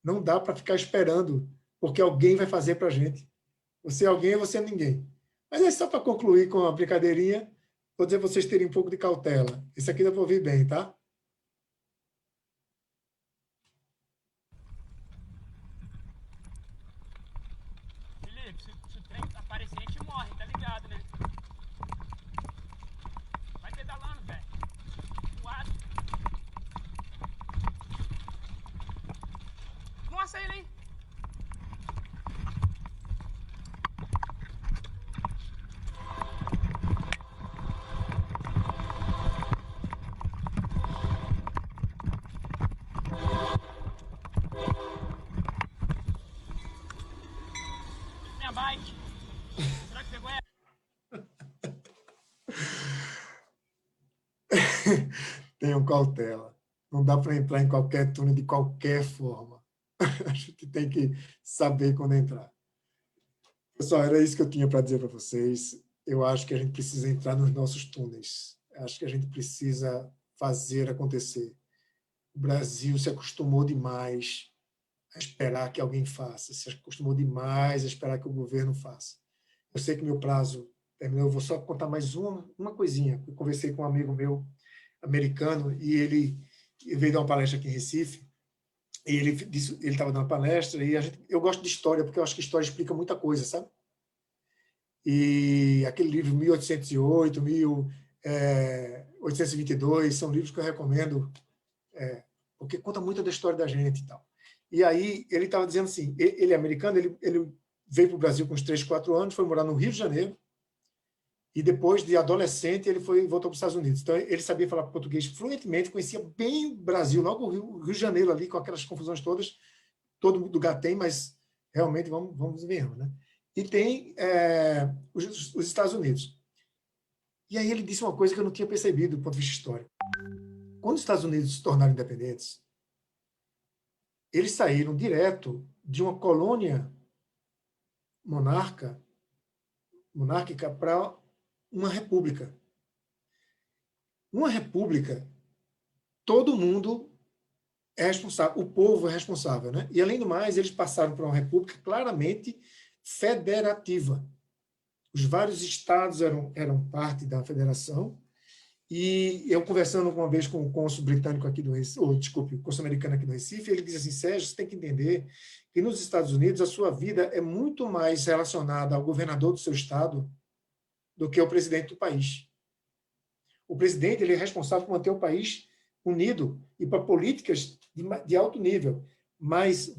Não dá para ficar esperando, porque alguém vai fazer para a gente. Você é alguém ou você é ninguém. Mas é só para concluir com a brincadeirinha, vou dizer vocês terem um pouco de cautela. Isso aqui dá para ouvir bem, tá? Felipe, se o trem aparecer, a gente morre, tá ligado, né? Vai pedalando, velho. Voado. Nossa, ele, hein? Minha bike. Será que pegou ela? Tenham cautela. Não dá para entrar em qualquer túnel de qualquer forma. A gente tem que saber quando entrar. Pessoal, era isso que eu tinha para dizer para vocês. Eu acho que a gente precisa entrar nos nossos túneis. Acho que a gente precisa fazer acontecer. O Brasil se acostumou demais a esperar que alguém faça, se acostumou demais a esperar que o governo faça. Eu sei que meu prazo terminou, eu vou só contar mais uma coisinha. Eu conversei com um amigo meu americano e ele veio dar uma palestra aqui em Recife, e ele estava dando uma palestra, e eu gosto de história, porque eu acho que história explica muita coisa, sabe? E aquele livro 1808, 1822, são livros que eu recomendo, porque conta muito da história da gente e tal. E aí ele estava dizendo assim, ele é americano, ele veio para o Brasil com uns 3, 4 anos, foi morar no Rio de Janeiro, e depois de adolescente ele voltou para os Estados Unidos. Então ele sabia falar português fluentemente, conhecia bem o Brasil, logo o Rio de Janeiro ali, com aquelas confusões todas, todo lugar tem, mas realmente vamos ver, né? E tem os Estados Unidos. E aí ele disse uma coisa que eu não tinha percebido do ponto de vista histórico. Quando os Estados Unidos se tornaram independentes, eles saíram direto de uma colônia monárquica para uma república. Uma república, todo mundo é responsável, o povo é responsável, né? E, além do mais, eles passaram para uma república claramente federativa. Os vários estados eram parte da federação, e eu, conversando uma vez com o cônsul britânico aqui do Recife, o cônsul americano aqui do Recife, ele disse assim: Sérgio, você tem que entender que nos Estados Unidos a sua vida é muito mais relacionada ao governador do seu estado do que ao presidente do país. O presidente, ele é responsável por manter o país unido e para políticas de alto nível, mas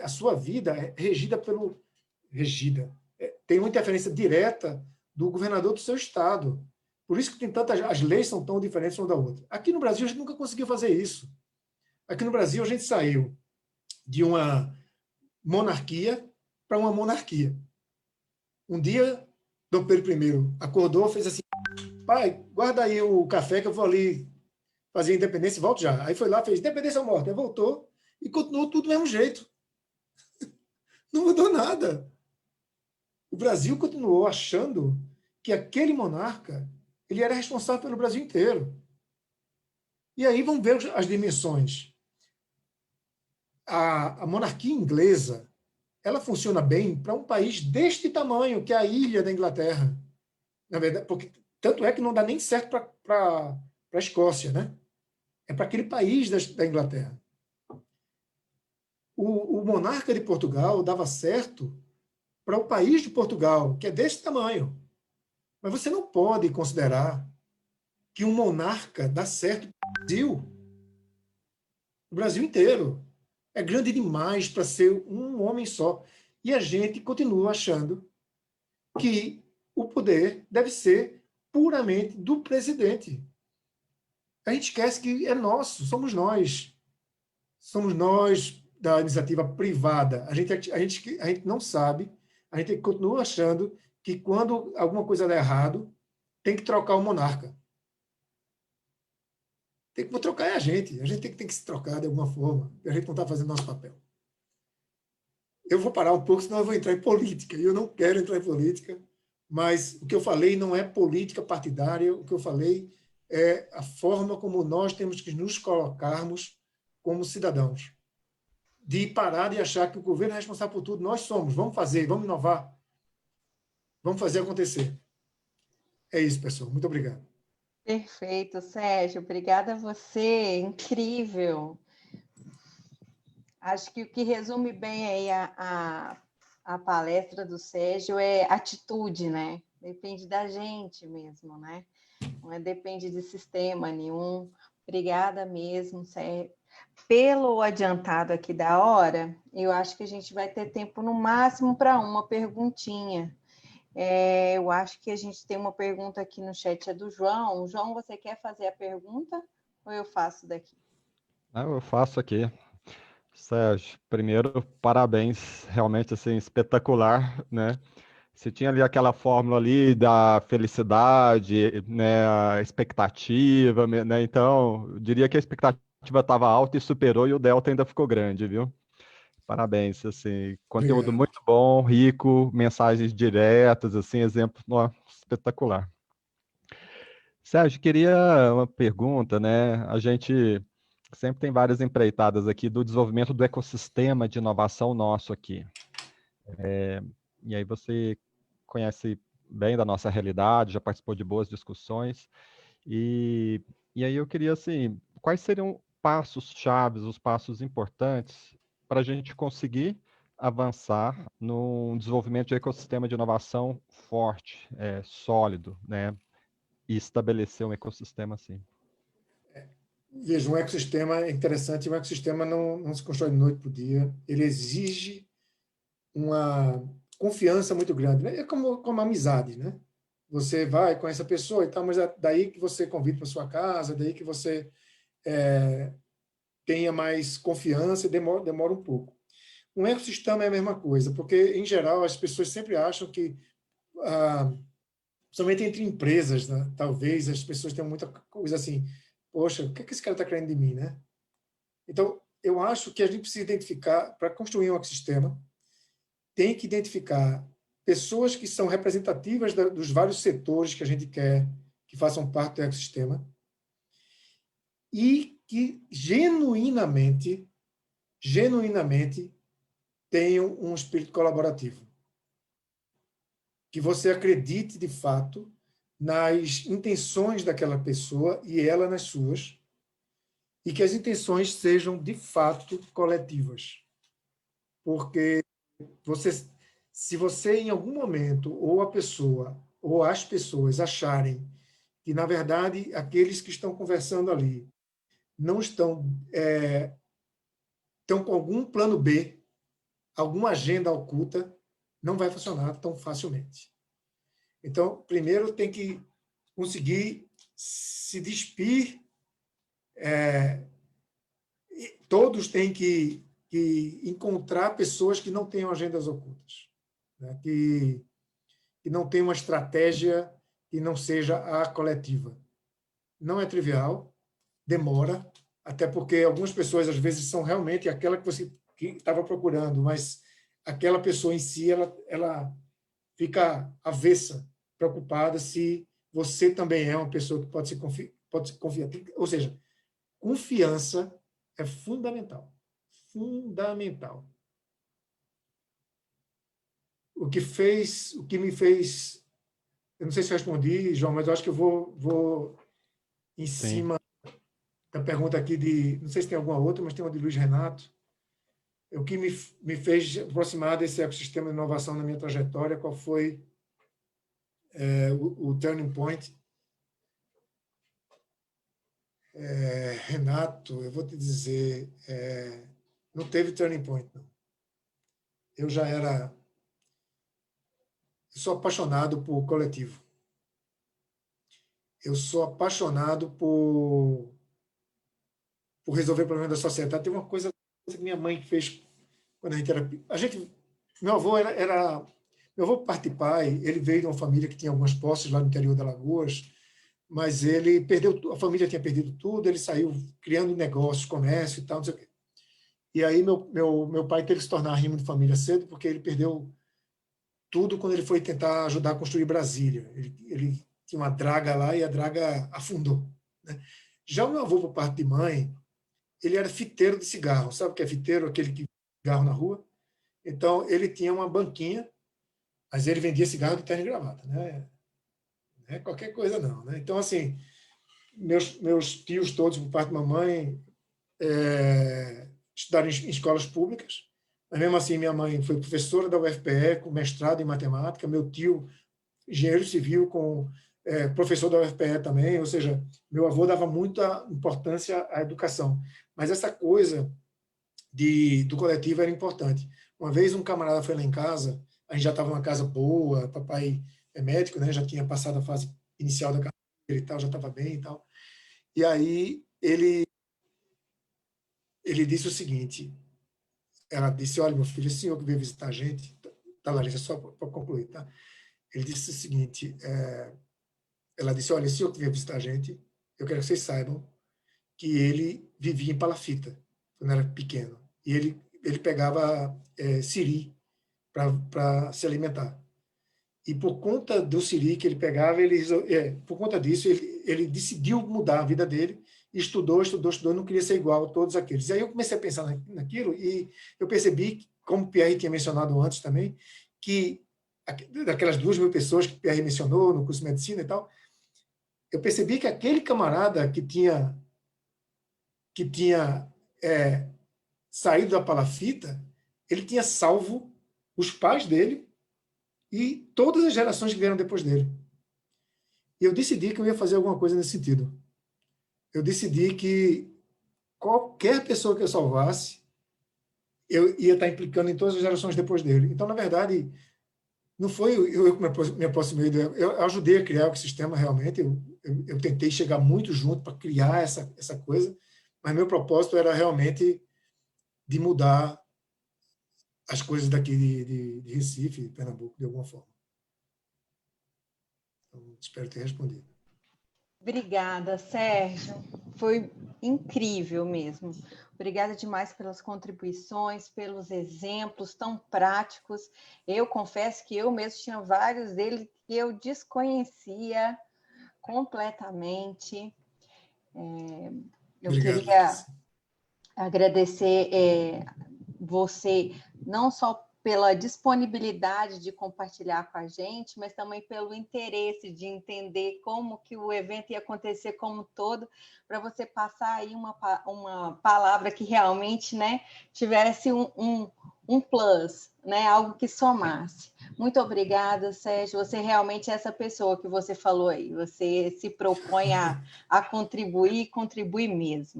a sua vida é tem uma interferência direta do governador do seu estado. Por isso que as leis são tão diferentes uma da outra. Aqui no Brasil, a gente nunca conseguiu fazer isso. Aqui no Brasil, a gente saiu de uma monarquia para uma monarquia. Um dia, Dom Pedro I acordou e fez assim: pai, guarda aí o café que eu vou ali fazer independência e volto já. Aí foi lá, fez independência ou morte. Aí voltou e continuou tudo do mesmo jeito. Não mudou nada. O Brasil continuou achando que aquele monarca ele era responsável pelo Brasil inteiro. E aí vamos ver as dimensões. A monarquia inglesa, ela funciona bem para um país deste tamanho, que é a ilha da Inglaterra. Na verdade, porque tanto é que não dá nem certo para a Escócia, né? É para aquele país da Inglaterra. O monarca de Portugal dava certo para o país de Portugal, que é desse tamanho. Mas você não pode considerar que um monarca dá certo no Brasil. O Brasil inteiro. É grande demais para ser um homem só. E a gente continua achando que o poder deve ser puramente do presidente. A gente esquece que é nosso, somos nós. Somos nós da iniciativa privada. A gente não sabe, a gente continua achando que quando alguma coisa dá errado, tem que trocar o monarca. Tem que trocar a gente tem que se trocar de alguma forma, a gente não está fazendo nosso papel. Eu vou parar um pouco, senão eu vou entrar em política, e eu não quero entrar em política, mas o que eu falei não é política partidária, o que eu falei é a forma como nós temos que nos colocarmos como cidadãos. De parar de achar que o governo é responsável por tudo. Nós somos. Vamos fazer, vamos inovar. Vamos fazer acontecer. É isso, pessoal. Muito obrigado. Perfeito, Sérgio. Obrigada a você. Incrível. Acho que o que resume bem aí a palestra do Sérgio é atitude, né? Depende da gente mesmo, né? Não depende de sistema nenhum. Obrigada mesmo, Sérgio. Pelo adiantado aqui da hora, eu acho que a gente vai ter tempo no máximo para uma perguntinha. Eu acho que a gente tem uma pergunta aqui no chat, é do João. João, você quer fazer a pergunta ou eu faço daqui? Eu faço aqui. Sérgio, primeiro, parabéns, realmente assim, espetacular, né? Você tinha ali aquela fórmula ali da felicidade, né, a expectativa, né? Então, eu diria que a expectativa estava alta e superou e o delta ainda ficou grande, viu? Parabéns, assim, conteúdo Obrigado. muito bom, rico, mensagens diretas, assim, exemplo, espetacular. Sérgio, queria uma pergunta, né? A gente sempre tem várias empreitadas aqui do desenvolvimento do ecossistema de inovação nosso aqui. E aí você conhece bem da nossa realidade, já participou de boas discussões, e aí eu queria, assim, quais seriam passos chaves, os passos importantes para a gente conseguir avançar no desenvolvimento de ecossistema de inovação forte, sólido, né? E estabelecer um ecossistema assim. Veja, um ecossistema é interessante, um ecossistema não se constrói de noite para o dia, ele exige confiança muito grande, né? É como amizade, né? Você vai com essa pessoa e tal, mas é daí que você convida para sua casa, daí que você tenha mais confiança, e demora um pouco. Um ecossistema é a mesma coisa, porque, em geral, as pessoas sempre acham que, principalmente entre empresas, né? Talvez as pessoas tenham muita coisa assim, poxa, o que é que esse cara está querendo de mim, né? Então, eu acho que a gente precisa identificar, para construir um ecossistema, tem que identificar pessoas que são representativas dos vários setores que a gente quer que façam parte do ecossistema e que genuinamente tenham um espírito colaborativo. Que você acredite, de fato, nas intenções daquela pessoa e ela nas suas, e que as intenções sejam, de fato, coletivas. Porque se você, em algum momento, ou a pessoa, ou as pessoas acharem que, na verdade, aqueles que estão conversando ali não estão com algum plano B, alguma agenda oculta, não vai funcionar tão facilmente. Então, primeiro tem que conseguir se despir, todos têm que encontrar pessoas que não tenham agendas ocultas, né? que não tenham uma estratégia que não seja a coletiva. Não é trivial, demora, até porque algumas pessoas, às vezes, são realmente aquela que você estava procurando, mas aquela pessoa em si, ela fica avessa, preocupada se você também é uma pessoa que pode se confiar. Ou seja, confiança é fundamental. Fundamental. O que me fez, eu não sei se eu respondi, João, mas eu acho que eu vou em cima da pergunta aqui não sei se tem alguma outra, mas tem uma de Luiz Renato. O que me fez aproximar desse ecossistema de inovação na minha trajetória, qual foi o turning point? Renato, eu vou te dizer, não teve turning point, não. Eu sou apaixonado por coletivo. Eu sou apaixonado por resolver problemas da sociedade. Tem uma coisa que minha mãe fez quando a gente era... Meu avô meu avô, parte de pai, ele veio de uma família que tinha algumas posses lá no interior de Alagoas, mas ele perdeu, a família tinha perdido tudo, ele saiu criando negócios, comércio e tal, não sei o quê. E aí meu pai teve que se tornar rimo de família cedo, porque ele perdeu tudo quando ele foi tentar ajudar a construir Brasília. Ele tinha uma draga lá e a draga afundou, né? Já o meu avô, por parte de mãe, ele era fiteiro de cigarro. Sabe o que é fiteiro? Aquele que cigarro na rua. Então, ele tinha uma banquinha, mas ele vendia cigarro de terno e gravata, né? Não é qualquer coisa, não, né? Então, assim, meus tios todos, por parte da mamãe, estudaram em escolas públicas, mas mesmo assim minha mãe foi professora da UFPE, com mestrado em matemática, meu tio, engenheiro civil, professor da UFPE também, ou seja, meu avô dava muita importância à educação. Mas essa coisa do coletivo era importante. Uma vez um camarada foi lá em casa, a gente já estava numa casa boa, papai é médico, né, já tinha passado a fase inicial da carreira e tal, já estava bem e tal. E aí ele disse o seguinte, ela disse, olha, meu filho, esse senhor que veio visitar a gente, tá, Larissa, só para concluir, tá? Ele disse o seguinte, ela disse, olha, esse senhor que veio visitar a gente, eu quero que vocês saibam que ele vivia em palafita, quando era pequeno. E ele pegava siri para se alimentar. E por conta do siri que ele pegava, por conta disso, ele decidiu mudar a vida dele, estudou, não queria ser igual a todos aqueles. E aí eu comecei a pensar naquilo e eu percebi, como o Pierre tinha mencionado antes também, que daquelas 2.000 pessoas que o Pierre mencionou no curso de medicina e tal, eu percebi que aquele camarada que tinha saído da palafita, ele tinha salvo os pais dele e todas as gerações que vieram depois dele. E eu decidi que eu ia fazer alguma coisa nesse sentido. Eu decidi que qualquer pessoa que eu salvasse, eu ia estar implicando em todas as gerações depois dele. Então, na verdade, não foi eu que me aproximei dela. Eu ajudei a criar o ecossistema, realmente. Eu tentei chegar muito junto para criar essa coisa, mas meu propósito era realmente de mudar as coisas daqui de Recife, Pernambuco, de alguma forma. Então, espero ter respondido. Obrigada, Sérgio. Foi incrível mesmo. Obrigada demais pelas contribuições, pelos exemplos tão práticos. Eu confesso que eu mesmo tinha vários deles que eu desconhecia completamente. Eu Obrigado, queria Letícia. agradecer você, não só pela disponibilidade de compartilhar com a gente, mas também pelo interesse de entender como que o evento ia acontecer como um todo, para você passar aí uma palavra que realmente, né, tivesse um plus, né, algo que somasse. Muito obrigada, Sérgio. Você realmente é essa pessoa que você falou aí. Você se propõe a contribuir mesmo.